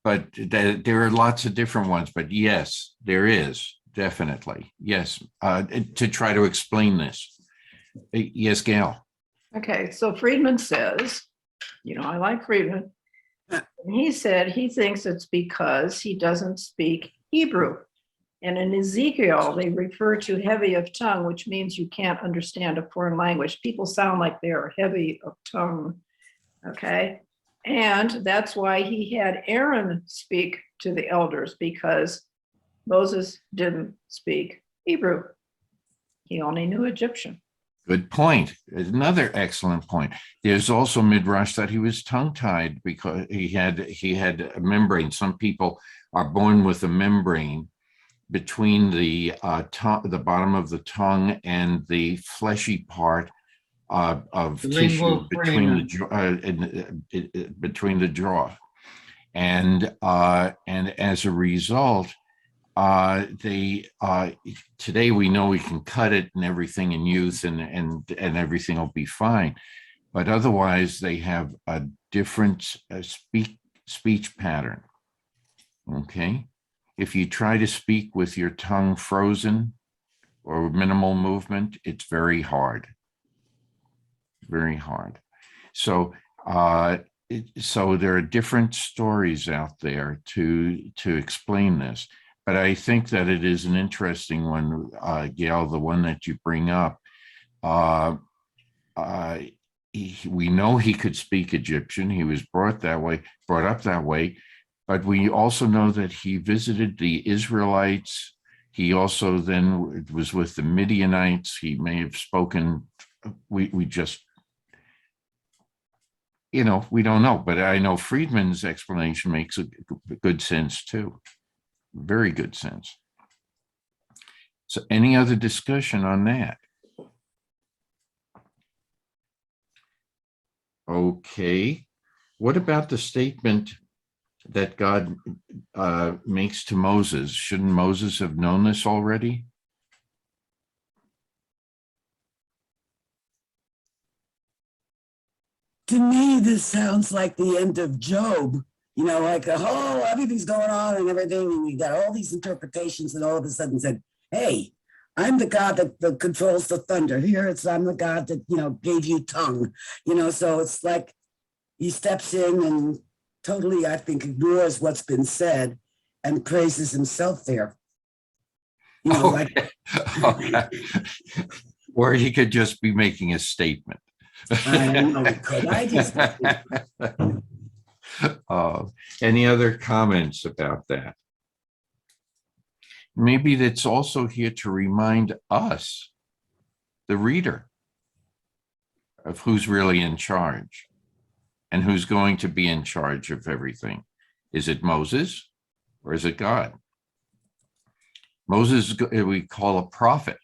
But there are lots of different ones, but yes, there is definitely. Yes, to try to explain this. Yes, Gail. Okay, so Friedman says, I like Friedman. He said he thinks it's because he doesn't speak Hebrew. And in Ezekiel, they refer to heavy of tongue, which means you can't understand a foreign language. People sound like they are heavy of tongue, okay? And that's why he had Aaron speak to the elders, because Moses didn't speak Hebrew. He only knew Egyptian. Good point. Another excellent point. There's also midrash that he was tongue-tied because he had a membrane. Some people are born with a membrane between the bottom of the tongue and the fleshy part of tissue between the jaw, and as a result, today we know we can cut it and everything in youth and everything will be fine. But otherwise they have a different speech pattern. Okay. If you try to speak with your tongue frozen or minimal movement, it's very hard. Very hard. So, so there are different stories out there to explain this. But I think that it is an interesting one, Gail, the one that you bring up. We know he could speak Egyptian. He was brought up that way. But we also know that he visited the Israelites. He also then was with the Midianites. He may have spoken, we just, we don't know. But I know Friedman's explanation makes a good sense too. Very good sense. So any other discussion on that? Okay. What about the statement that God makes to Moses? Shouldn't Moses have known this already? To me, this sounds like the end of Job. Like, everything's going on and everything, and you got all these interpretations, and all of a sudden said, hey, I'm the God that controls the thunder. I'm the God that, gave you tongue. So it's like he steps in and totally, I think, ignores what's been said and praises himself there. Okay. Or he could just be making a statement. I don't know, could I just... Any other comments about that? Maybe that's also here to remind us, the reader, of who's really in charge and who's going to be in charge of everything. Is it Moses or is it God? Moses, we call a prophet.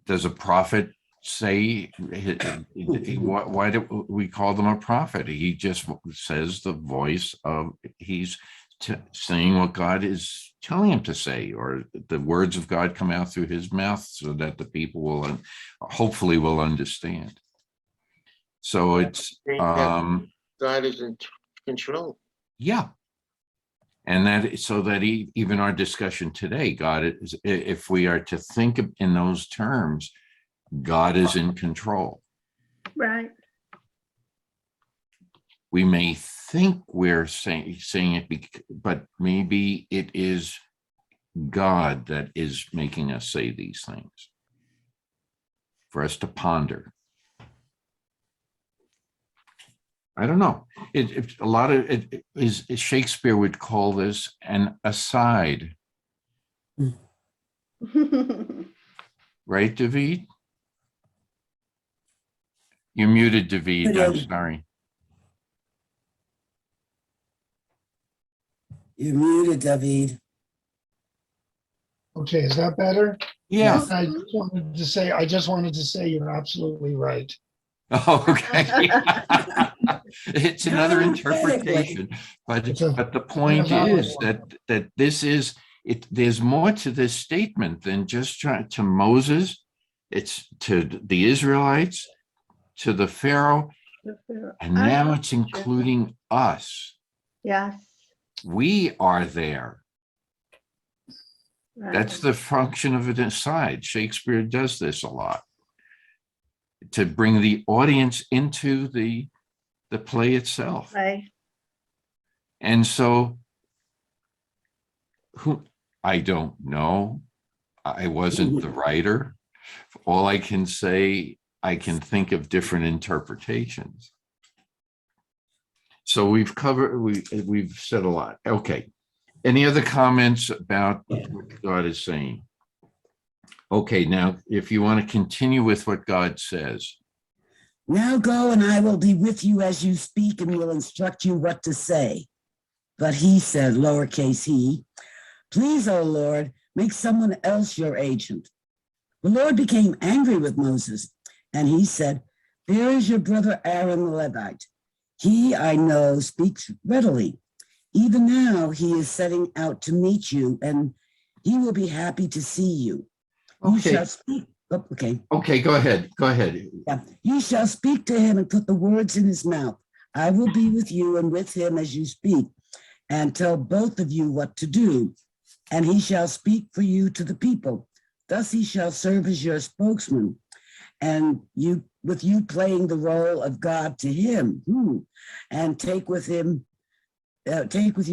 Does a prophet say, why do we call them a prophet? He just says the voice of, he's saying what God is telling him to say, or the words of God come out through his mouth so that the people will hopefully will understand. So it's God is in control. Yeah. And that, so that even our discussion today, God is, if we are to think in those terms, God is in control. Right. We may think we're saying it, but maybe it is God that is making us say these things for us to ponder. I don't know. A lot of it is, Shakespeare would call this an aside. Right, David? You're muted, David. I'm sorry. You're muted, David. Okay, is that better? Yeah. I just wanted to say you're absolutely right. Oh, okay. It's another interpretation, but the point is that this is it. There's more to this statement than just trying to Moses. It's to the Israelites, to the Pharaoh, and now it's including us. Yes. We are there. Right. That's the function of an aside. Shakespeare does this a lot, to bring the audience into the play itself. Right. And so, I don't know. I wasn't the writer. All I can say, I can think of different interpretations. So we've said a lot. Okay. Any other comments about what God is saying? Okay, now, if you want to continue with what God says. Now go, and I will be with you as you speak and will instruct you what to say. But he said, lowercase he, please, O Lord, make someone else your agent. The Lord became angry with Moses, and he said, there is your brother Aaron the Levite. He, I know, speaks readily. Even now, he is setting out to meet you, and he will be happy to see you. You Okay. shall speak. Oh, okay. Okay, go ahead. Go ahead. Yeah. You shall speak to him and put the words in his mouth. I will be with you and with him as you speak, and tell both of you what to do. And he shall speak for you to the people. Thus he shall serve as your spokesman, and you, with you playing the role of God to him, and take with you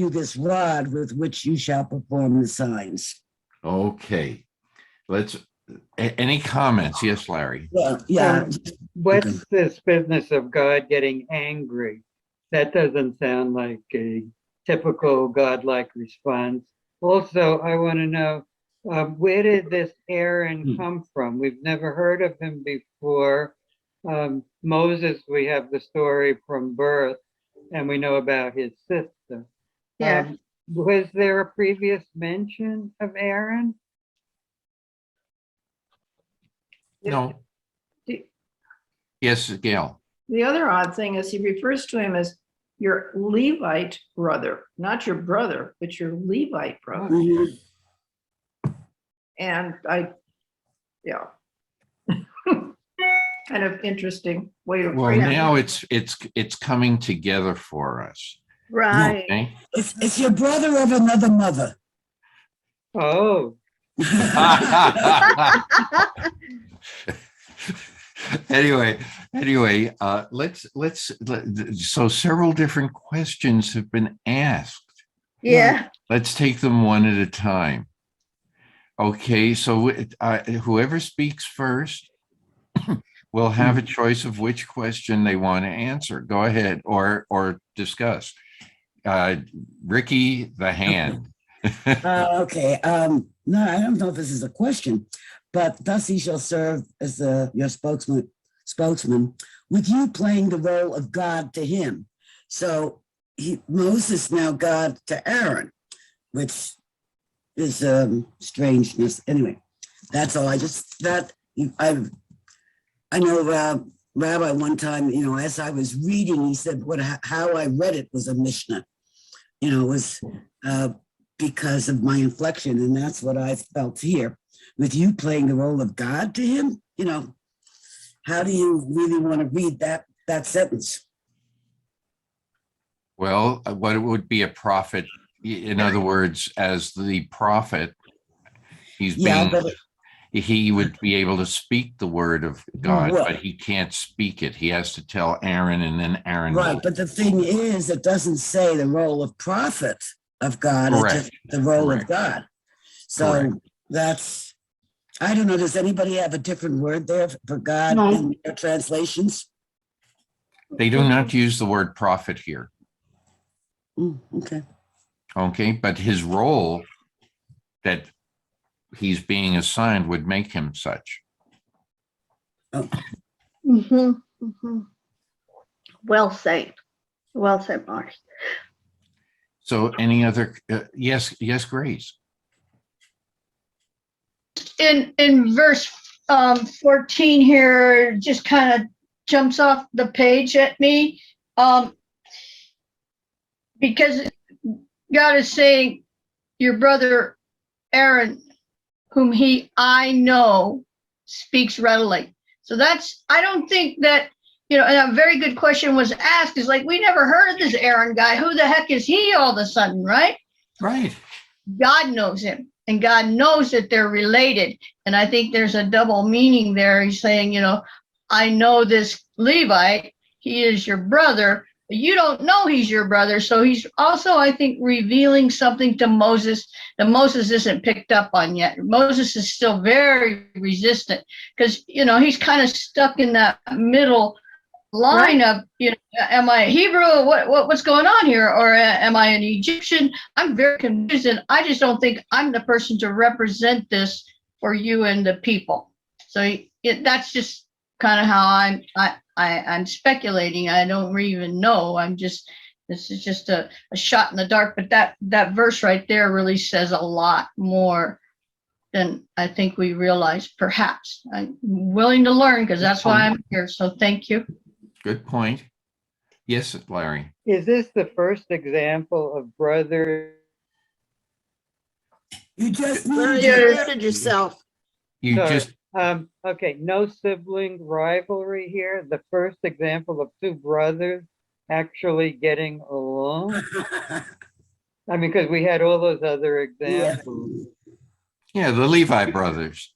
this rod with which you shall perform the signs. Okay. Any comments? Yes, Larry. Yeah. What's this business of God getting angry? That doesn't sound like a typical godlike response. Also, I want to know, where did this Aaron come from? We've never heard of him before. Moses, we have the story from birth, and we know about his sister. Yeah. Was there a previous mention of Aaron? No. The Yes, Gail. the other odd thing is he refers to him as your Levite brother, not your brother, but your Levite brother. Mhm. And yeah. Kind of interesting way to Well, phrase it. now it's coming together for us. Right. Okay. It's your brother of another mother. Oh, Anyway, so several different questions have been asked. Yeah. Let's take them one at a time. Okay, so whoever speaks first will have a choice of which question they want to answer. Go ahead or discuss. Ricky, the hand. Okay. No, I don't know if this is a question, but thus he shall serve as your spokesman, with you playing the role of God to him. So Moses now God to Aaron, which is strangeness. Anyway, that's all. I know Rabbi one time, as I was reading, he said how I read it was a Mishnah. It was because of my inflection, and that's what I felt here. With you playing the role of God to him, how do you really want to read that sentence? Well, what it would be a prophet, in other words, as the prophet, he would be able to speak the word of God, but he can't speak it. He has to tell Aaron, and then Aaron. Right, but the thing is, it doesn't say the role of prophet of God. Correct. It's just the role Correct. of God. So Correct. that's, I don't know, does anybody have a different word there for God in their translations? They do not use the word prophet here. Okay. Okay, but his role that he's being assigned would make him such. Well said. Well said, Mark. So any other, yes, Grace. In verse 14 here, just kind of jumps off the page at me. Because God is saying, your brother Aaron, whom I know speaks readily. So I don't think that, and a very good question was asked, is like, we never heard of this Aaron guy. Who the heck is he all of a sudden, right? Right. God knows him, and God knows that they're related. And I think there's a double meaning there. He's saying, I know this Levite, he is your brother, but you don't know he's your brother. So he's also, I think, revealing something to Moses that Moses isn't picked up on yet. Moses is still very resistant because, he's kind of stuck in that middle line of, am I a Hebrew? What's going on here? Or am I an Egyptian? I'm very confused, and I just don't think I'm the person to represent this for you and the people. So that's just kind of how I'm speculating. I don't even know. This is just a shot in the dark, but that verse right there really says a lot more than I think we realize, perhaps. I'm willing to learn because that's why I'm here. So thank you. Good point. Yes, Larry. Is this the first example of brothers? You just You muted muted yourself. You Sorry. just, Okay, no sibling rivalry here. The first example of two brothers actually getting along. I mean, because we had all those other Yeah. examples. yeah, the Levi brothers.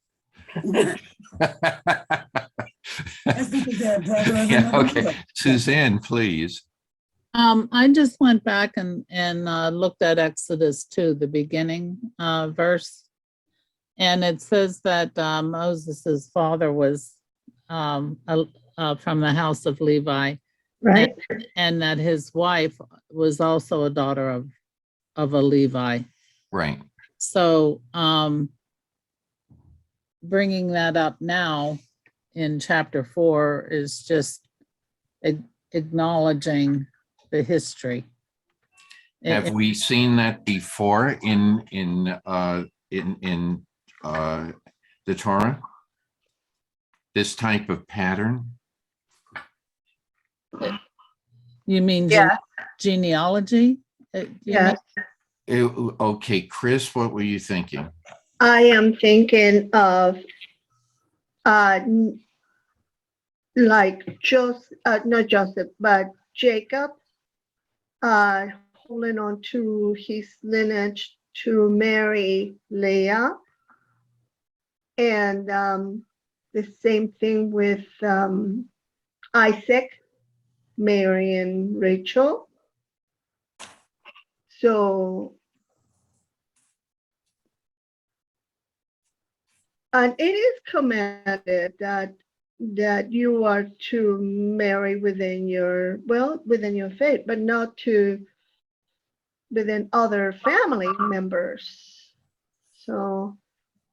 That's because they're a brother of Yeah, another okay. mother. Suzanne, please. I just went back and looked at Exodus 2, the beginning verse. And it says that Moses's father was from the house of Levi, Right. and that his wife was also a daughter of a Levi. Right. So bringing that up now in chapter 4 is just acknowledging the history. Have we seen that before in the Torah? This type of pattern? You mean Yeah. genealogy? You Yes. Okay, Chris, what were you thinking? I am thinking of like Joseph, not Joseph, but Jacob holding on to his lineage to marry Leah. And the same thing with Isaac marrying Rachel. So, and it is commanded that you are to marry within your faith, but not to within other family members. So,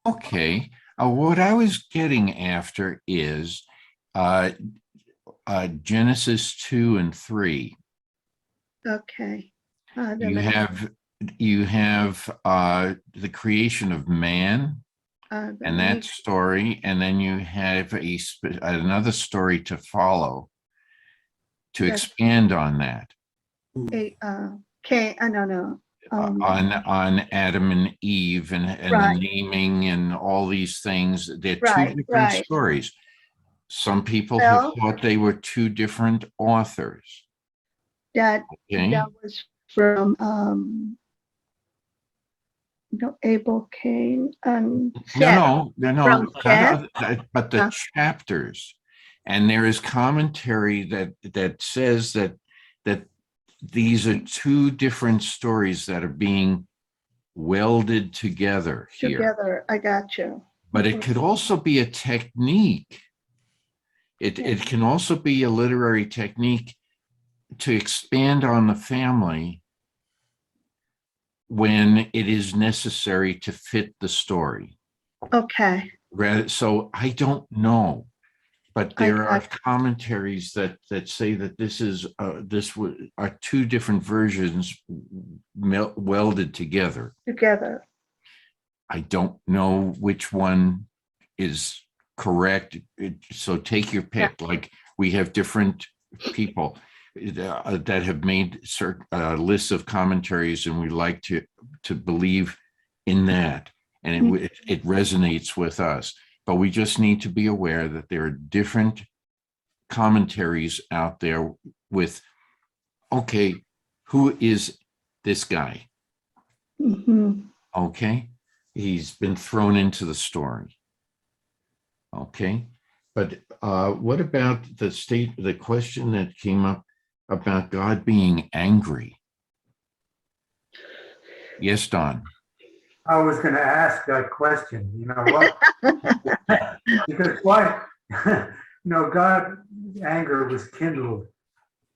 Okay, what I was getting after is Genesis 2 and 3. okay. You have the creation of man and that story, and then you have another story to follow to Yes. expand on that. Okay, I don't know. On Adam and Eve and Right. the naming and all these things. They're two Right, different right. stories. Some people have Well- thought they were two different authors. That Okay. that was from Abel, Cain, and Seth. No, From Seth? but the chapters, and there is commentary that says that these are two different stories that are being welded together here. Together, I got you. But it could also be a technique. It can also be a literary technique to expand on the family when it is necessary to fit the story. Okay, So I don't know, but there are got commentaries that say that this are two different versions welded together. together. I don't know which one is correct. So take your pick. Like we have different people that have made certain lists of commentaries, and we like to believe in that, and it resonates with us. But we just need to be aware that there are different commentaries out there with, okay, who is this guy? Mhm. Okay, he's been thrown into the story. Okay, but what about the question that came up about God being angry? Yes, Don. I was going to ask that question. You know what? Because why? God, anger was kindled.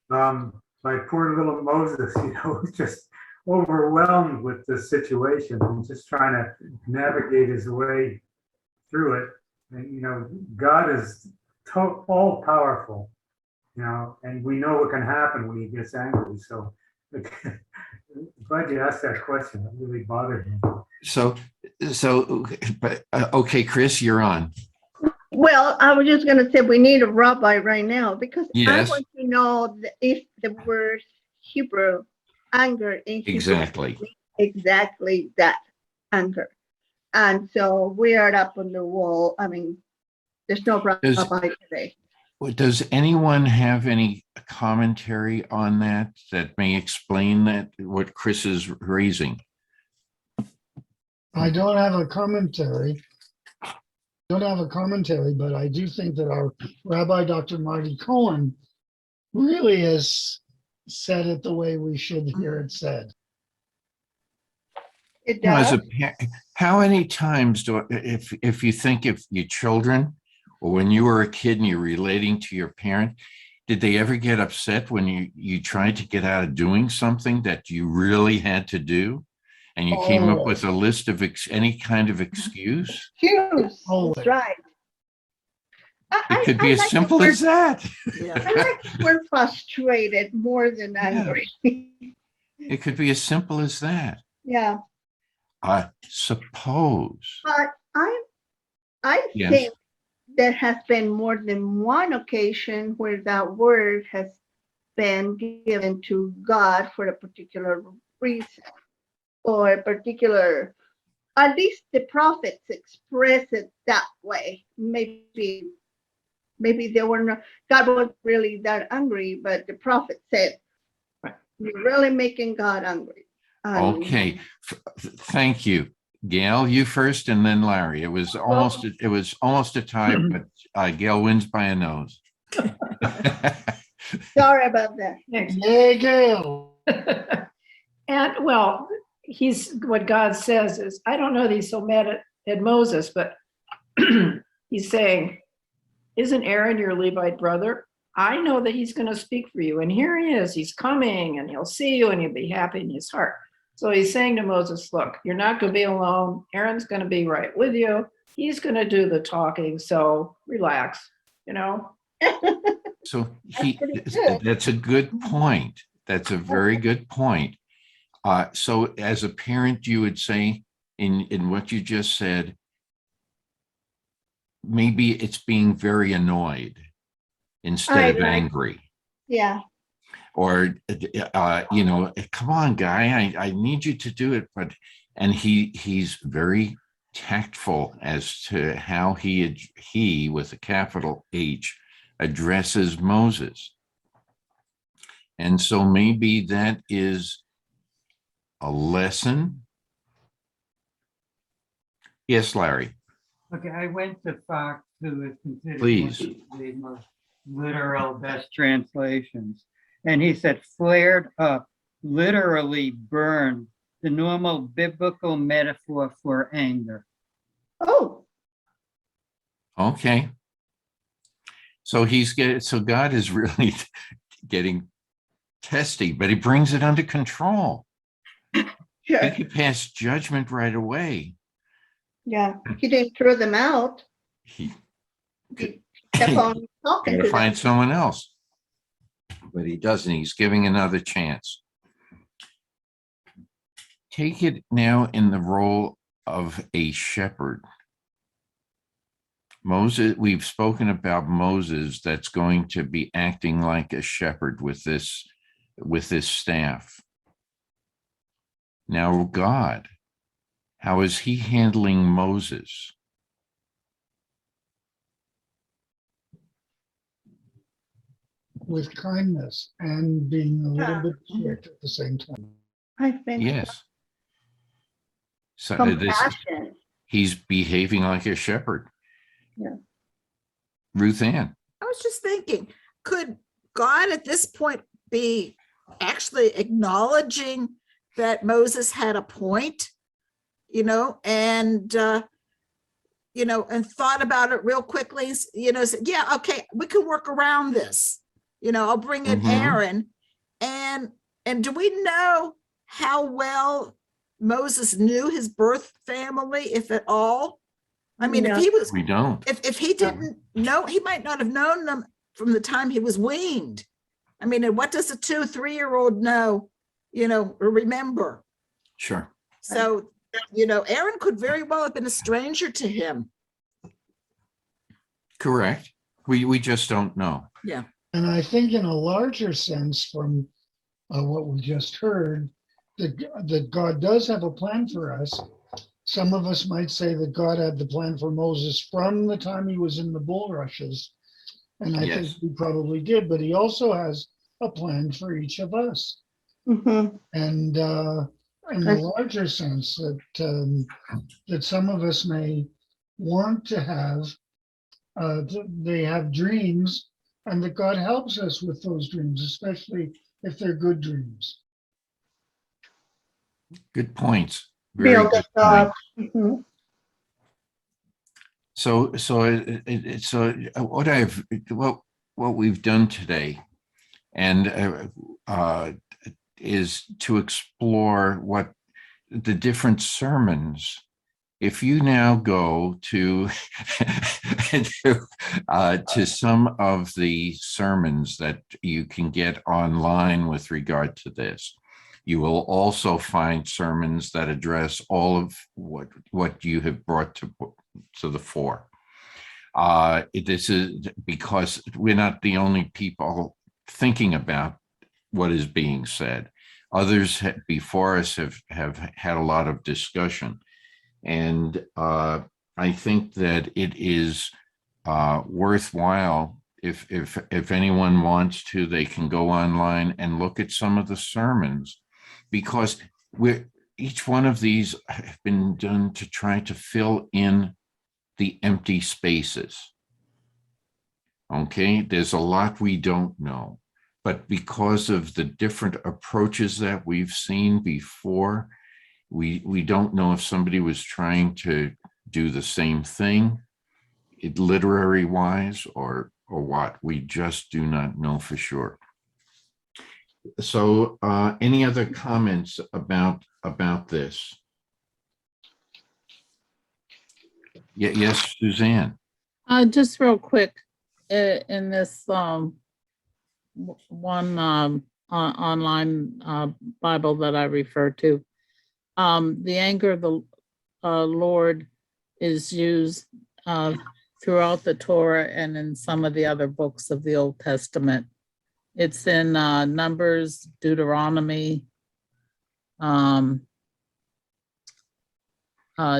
My poor little Moses, was just overwhelmed with the situation and just trying to navigate his way through it. And, God is all powerful, and we know what can happen when he gets angry. So glad you asked that question. It really bothered me. So, but okay, Chris, you're on. Well, I was just gonna say, we need a rabbi right now, because I Yes. want to know if the word Hebrew, anger in Hebrew, Exactly. means exactly that, anger. And so we are up on the wall. I mean, there's no rabbi today. Does anyone have any commentary on that may explain that, what Chris is raising? I don't have a commentary. But I do think that our Rabbi Dr. Marty Cohen really has said it the way we should hear it said. It You know, does. how many times if you think of your children, or when you were a kid and you're relating to your parent, did they ever get upset when you tried to get out of doing something that you really had to do? And you came up with a list of any kind of excuse? Excuse, Always. that's right. It could be as like the simple word- as that. I like the word frustrated more than angry. It could be as simple as that. Yeah, I suppose. but I Yes. think there has been more than one occasion where that word has been given to God for a particular reason, or a particular, at least the prophets express it that way. Maybe they were not, God wasn't really that angry, but the prophet said, you're really making God angry. Okay. Thank you. Gail, you first and then Larry. It was almost a tie, but Gail wins by a nose. Sorry about that. Yay, Gail. And well, what God says is, I don't know that he's so mad at Moses, but he's saying, isn't Aaron your Levite brother? I know that he's going to speak for you. And here he is, he's coming and he'll see you and you'll be happy in his heart. So he's saying to Moses, look, you're not going to be alone. Aaron's going to be right with you. He's going to do the talking. So relax, you know? So good. that's a good point. That's a very good point. So as a parent, you would say in what you just said, maybe it's being very annoyed instead of angry. Yeah. Or, come on, guy, I need you to do it. And he's very tactful as to how he with a capital H addresses Moses. And so maybe that is a lesson. Yes, Larry. Okay, I went to Fox, who is considered Please. one of the most literal best translations. And he said, flared up, literally burned, the normal biblical metaphor for anger. Oh, Okay. So God is really getting testy, but he brings it under control. He sure. could pass judgment right away. Yeah. He didn't throw them out. He He kept on talking gotta to find them. someone else. But he doesn't. He's giving another chance. Take it now in the role of a shepherd. Moses, we've spoken about Moses that's going to be acting like a shepherd with this staff. Now, God, how is he handling Moses? With kindness and being a little bit strict at the same time. I think Yes. So compassion. he's behaving like a shepherd. Yeah. Ruth Ann. I was just thinking, could God at this point be actually acknowledging that Moses had a point, and thought about it real quickly, said, yeah, okay, we can work around this. I'll bring in Aaron. And do we know how well Moses knew his birth family, if at all? I mean, No. We don't. if he didn't know, he might not have known them from the time he was weaned. I mean, and what does a 2-3-year-old know, or remember? Sure. So, Aaron could very well have been a stranger to him. Correct. We just don't know. And I think in a larger sense from what we just heard, that God does have a plan for us. Some of us might say that God had the plan for Moses from the time he was in the bulrushes. And I think Yes. he probably did, but he also has a plan for each of us. Mhm. And in the larger sense that some of us may want to have, they have dreams, and that God helps us with those dreams, especially if they're good dreams. Good points. Very Build good us up. point. Mhm. So what we've done today, and is to explore what the different sermons. If you now go to to some of the sermons that you can get online with regard to this, you will also find sermons that address all of what you have brought to the fore. This is because we're not the only people thinking about what is being said. Others before us have had a lot of discussion. And I think that it is worthwhile if anyone wants to, they can go online and look at some of the sermons, because each one of these have been done to try to fill in the empty spaces. Okay, there's a lot we don't know, but because of the different approaches that we've seen before, we don't know if somebody was trying to do the same thing, literary wise, or what. We just do not know for sure. So any other comments about this? Yes, Suzanne. Just real quick, in this one online Bible that I refer to, the anger of the Lord is used throughout the Torah and in some of the other books of the Old Testament. It's in Numbers, Deuteronomy,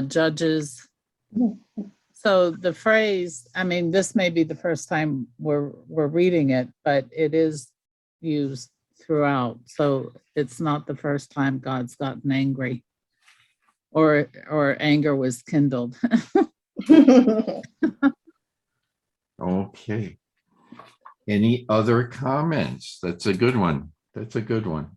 Judges. So the phrase, I mean, this may be the first time we're reading it, but it is used throughout. So it's not the first time God's gotten angry or anger was kindled. Okay. Any other comments? That's a good one. That's a good one.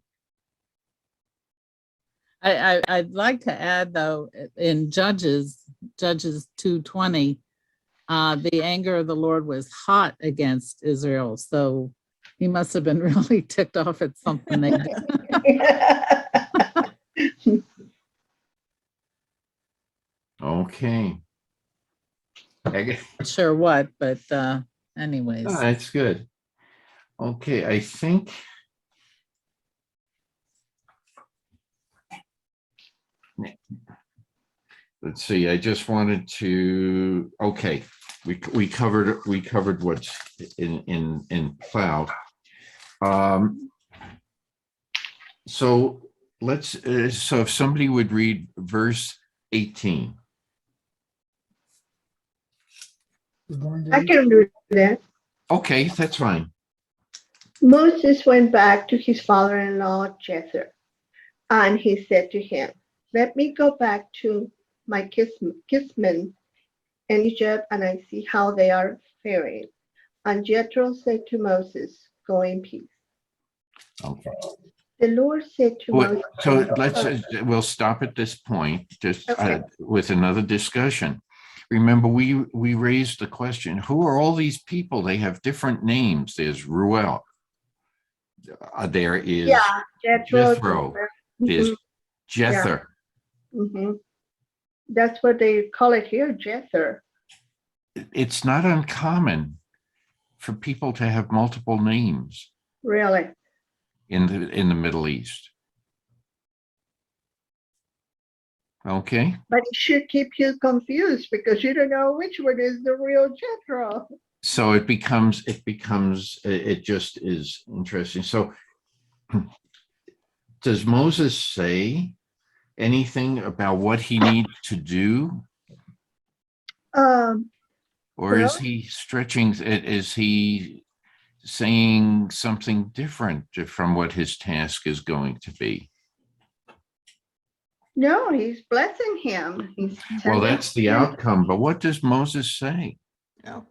I'd like to add, though, in Judges 2:20, the anger of the Lord was hot against Israel. So he must have been really ticked off at something they did. Okay. Not sure what, but anyways. No, that's good. Okay, I think let's see. I just wanted to. Okay, we covered what's in Plow. So let's. So if somebody would read verse 18. I can do that. Okay, that's fine. Moses went back to his father-in-law Jethro, and he said to him, "Let me go back to my kinsmen in Egypt, and I see how they are faring." And Jethro said to Moses, "Go in peace." Okay. The Lord said to Moses. So we'll stop at this point, just with another discussion. Remember, we raised the question: who are all these people? They have different names. There's Ruel. There is Jethro. There's Jether. Mm-hmm. That's what they call it here, Jether. It's not uncommon for people to have multiple names. Really? In the Middle East. Okay, But it should keep you confused because you don't know which one is the real Jethro. so it just is interesting. So does Moses say anything about what he needs to do? Or is Well- he stretching it? Is he saying something different from what his task is going to be? No, he's blessing him. He's Well, telling that's the him- outcome, but what does Moses say? No.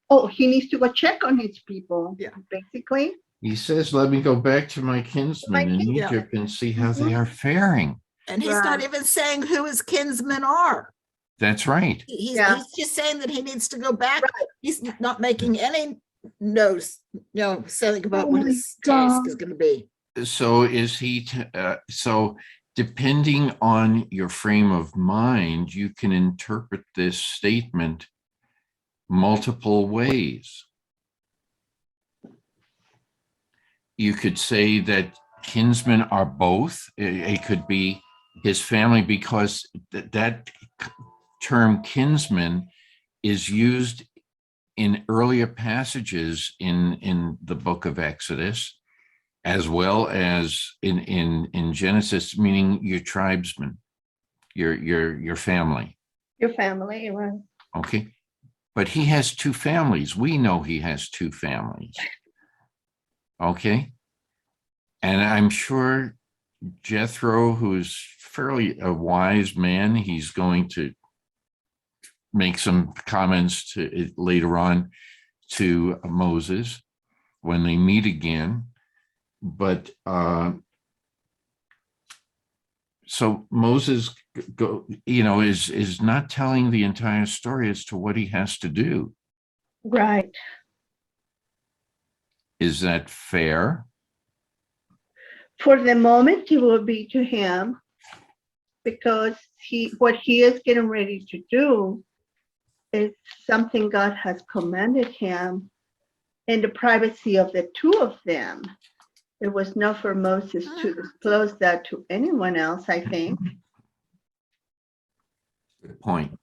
Oh, he needs to go check on his people. Yeah. Basically. He says, let me go back to my kinsmen in Yeah. Egypt and see how they Mhm. are faring. And he's not Right. even saying who his kinsmen are. That's right. Yeah. He's just saying that he needs to go back. He's not making any notes, saying about Oh what my his task God. is going to be. So is he, so depending on your frame of mind, you can interpret this statement multiple ways. You could say that kinsmen are both. It could be his family, because that term kinsman is used in earlier passages in the book of Exodus, as well as in Genesis, meaning your tribesmen, your family. Your family, right? Okay. But he has two families. We know he has two families. Okay. And I'm sure Jethro, who's fairly a wise man, he's going to make some comments to it later on to Moses when they meet again. But so Moses is not telling the entire story as to what he has to do. Right. Is that fair? For the moment, it will be to him because what he is getting ready to do is something God has commanded him in the privacy of the two of them. It was not for Moses to disclose that to anyone else, I think. Good point.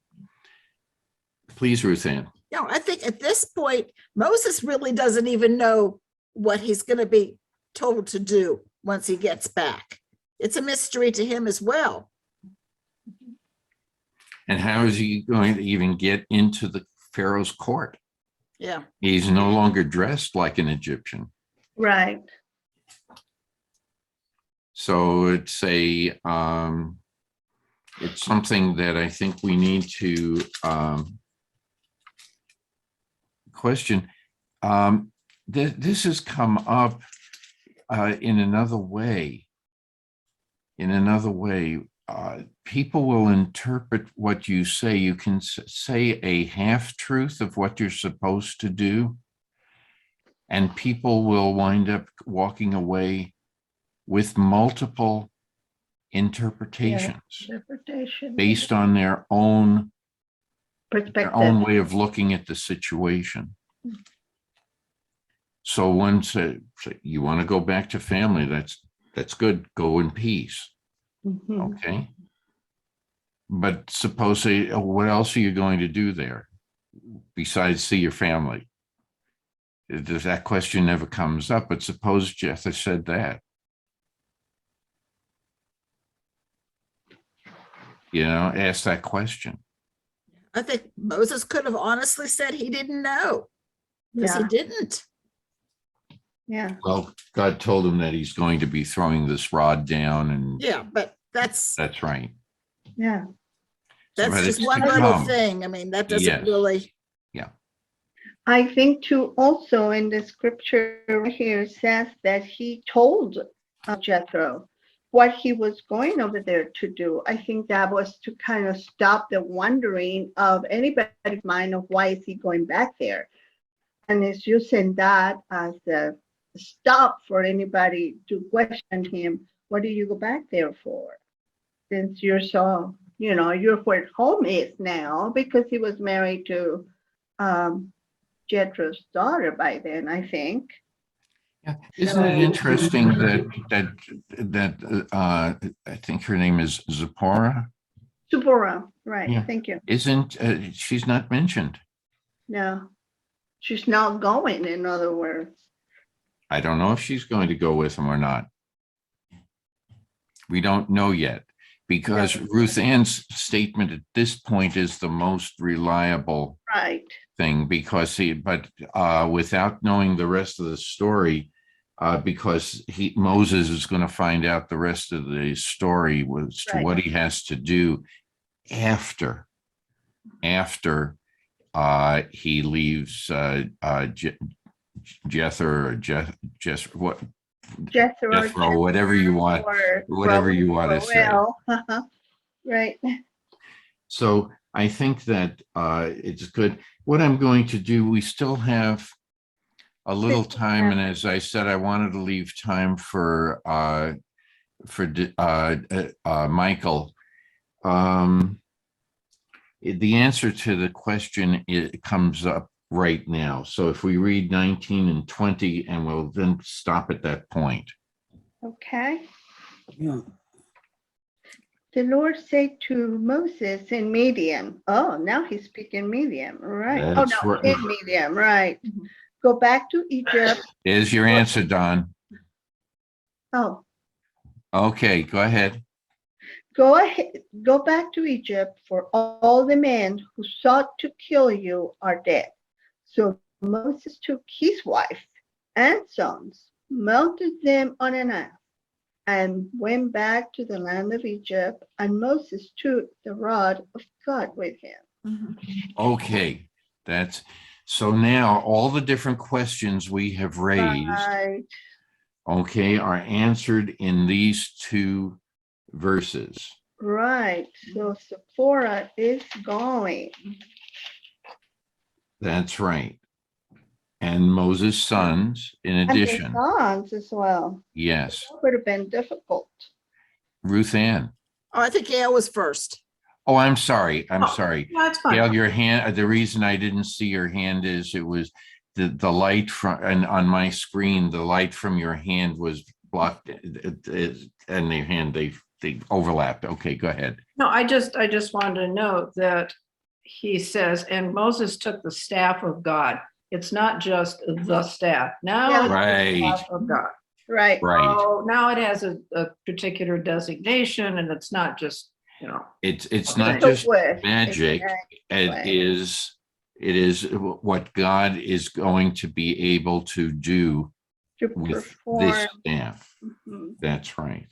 Please, Ruth Ann. I think at this point, Moses really doesn't even know what he's going to be told to do once he gets back. It's a mystery to him as well. And how is he going to even get into the Pharaoh's court? Yeah. He's no longer dressed like an Egyptian. Right. So it's something that I think we need to question. This has come up in another way. People will interpret what you say. You can say a half-truth of what you're supposed to do, and people will wind up walking away with multiple interpretations based on their own perspective, their own way of looking at the situation. So one said, you want to go back to family, that's good, go in peace. Mhm. Okay. But suppose what else are you going to do there besides see your family? That question never comes up, but suppose Jethro said that. Ask that question. I think Moses could have honestly said he didn't know, because he didn't. Yeah. Well, God told him that he's going to be throwing this rod down, and Yeah, but that's right. Yeah. But just it's one to little come. thing. I mean, that doesn't Yes. really. I think too, also in the scripture right here, it says that he told Jethro what he was going over there to do. I think that was to kind of stop the wondering of anybody's mind of why is he going back there. And it's using that as a stop for anybody to question him. What do you go back there for? Since you're so, you're where home is now, because he was married to Jethro's daughter by then, I think. Yeah. Isn't it interesting that I think her name is Zipporah, Zipporah, right, Yeah. thank you. Isn't, she's not mentioned. No, she's not going, in other words. I don't know if she's going to go with him or not. We don't know yet, because Ruth Ann's statement at this point is the most reliable Right, thing, because without knowing the rest of the story, because Moses is going to find out the rest of the story as to Right. what he has to do after he leaves Jether or what Jethro, whatever you want, whatever you want to say. Right, So I think that it's good. What I'm going to do, we still have a little time, and as I said, I wanted to leave time for Michael. The answer to the question, it comes up right now. So if we read 19 and 20, and we'll then stop at that point. okay. Yeah. The Lord said to Moses in Midian, oh, now he's speaking Midian, right? That's Oh, no, right. in Midian, right. Go back to Egypt. There's your answer, Don. Oh, Okay, go ahead. go ahead, go back to Egypt, for all the men who sought to kill you are dead. So Moses took his wife and sons, mounted them on an ass, and went back to the land of Egypt, and Moses took the rod of God with him. Okay, so now all the different questions we have raised, Right, okay, are answered in these two verses. right. So Sephora is going. That's right. And Moses' sons, in And the addition. sons as well. Yes. That would have been difficult. Ruth Ann. Oh, I think Gail was first. Oh, I'm sorry. I'm Oh, sorry. No, it's fine. Gail, your hand, the reason I didn't see your hand is it was the light from, and on my screen, the light from your hand was blocked, and their hand, they overlapped. Okay, go ahead. No, I just wanted to note that he says, and Moses took the staff of God. It's not just the staff. Now Yeah. it's the Right, staff of God. Right. right. So now it has a particular designation, and it's not just, It's not So just magic. It is what God is going to be able to do To with perform. this staff. Mhm. That's right.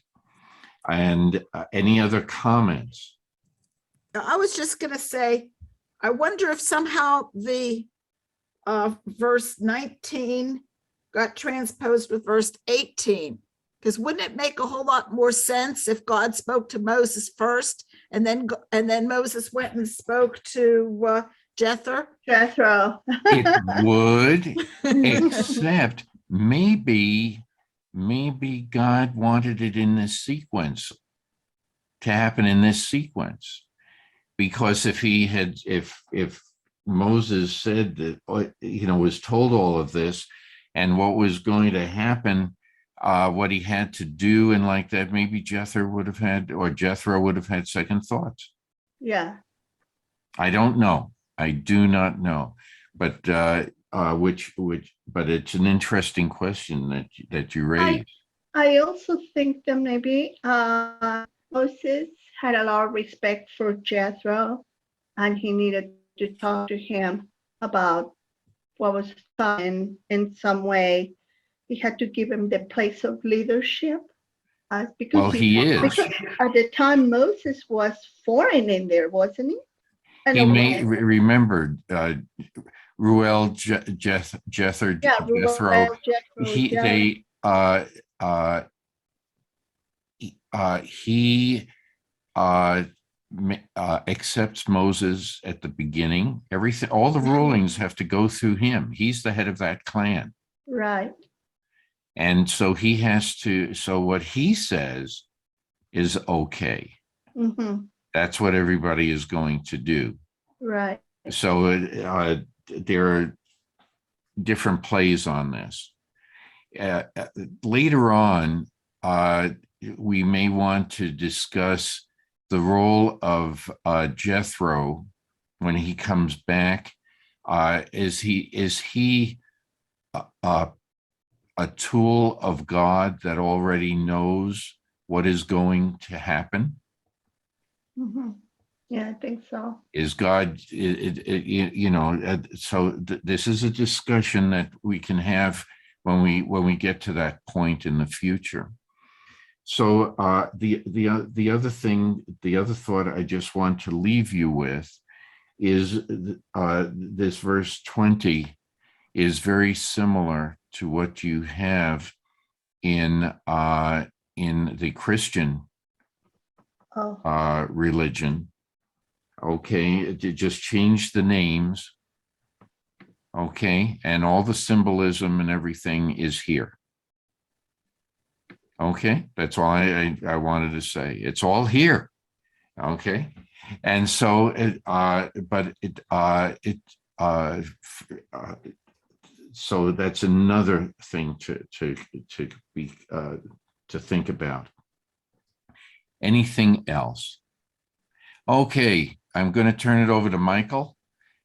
And any other comments? I was just gonna say, I wonder if somehow the verse 19 got transposed with verse 18. Because wouldn't it make a whole lot more sense if God spoke to Moses first, and then Moses went and spoke to Jethro? Jethro. It would, except maybe God wanted it in this sequence, to happen in this sequence. Because if Moses said that, was told all of this and what was going to happen, what he had to do and like that, maybe Jethro would have had second thoughts. Yeah. I don't know. I do not know, but but it's an interesting question that you raised. I also think that maybe Moses had a lot of respect for Jethro, and he needed to talk to him about what was done in some way. He had to give him the place of leadership. Because Well, he is. because at the time Moses was foreign in there, wasn't he? He may remember Ruel, Jethro. Yeah, Jethro. He accepts Moses at the beginning. Everything, all the rulings have to go through him. He's the head of that clan. Right. And so he has to, so what he says is okay. Mm-hmm. That's what everybody is going to do. Right. So there are different plays on this. Later on, we may want to discuss the role of Jethro when he comes back? Is he a tool of God that already knows what is going to happen? Mhm. Yeah, I think so. Is God, so this is a discussion that we can have when we get to that point in the future. So the other thing, the other thought I just want to leave you with is this verse 20 is very similar to what you have in the Christian Oh, religion. Okay, it just changed the names. Okay, and all the symbolism and everything is here. Okay, that's all I wanted to say. It's all here. Okay, and so so that's another thing to think about. Anything else? Okay, I'm going to turn it over to Michael,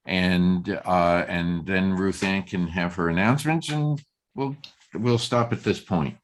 and then Ruth Ann can have her announcements, and we'll stop at this point.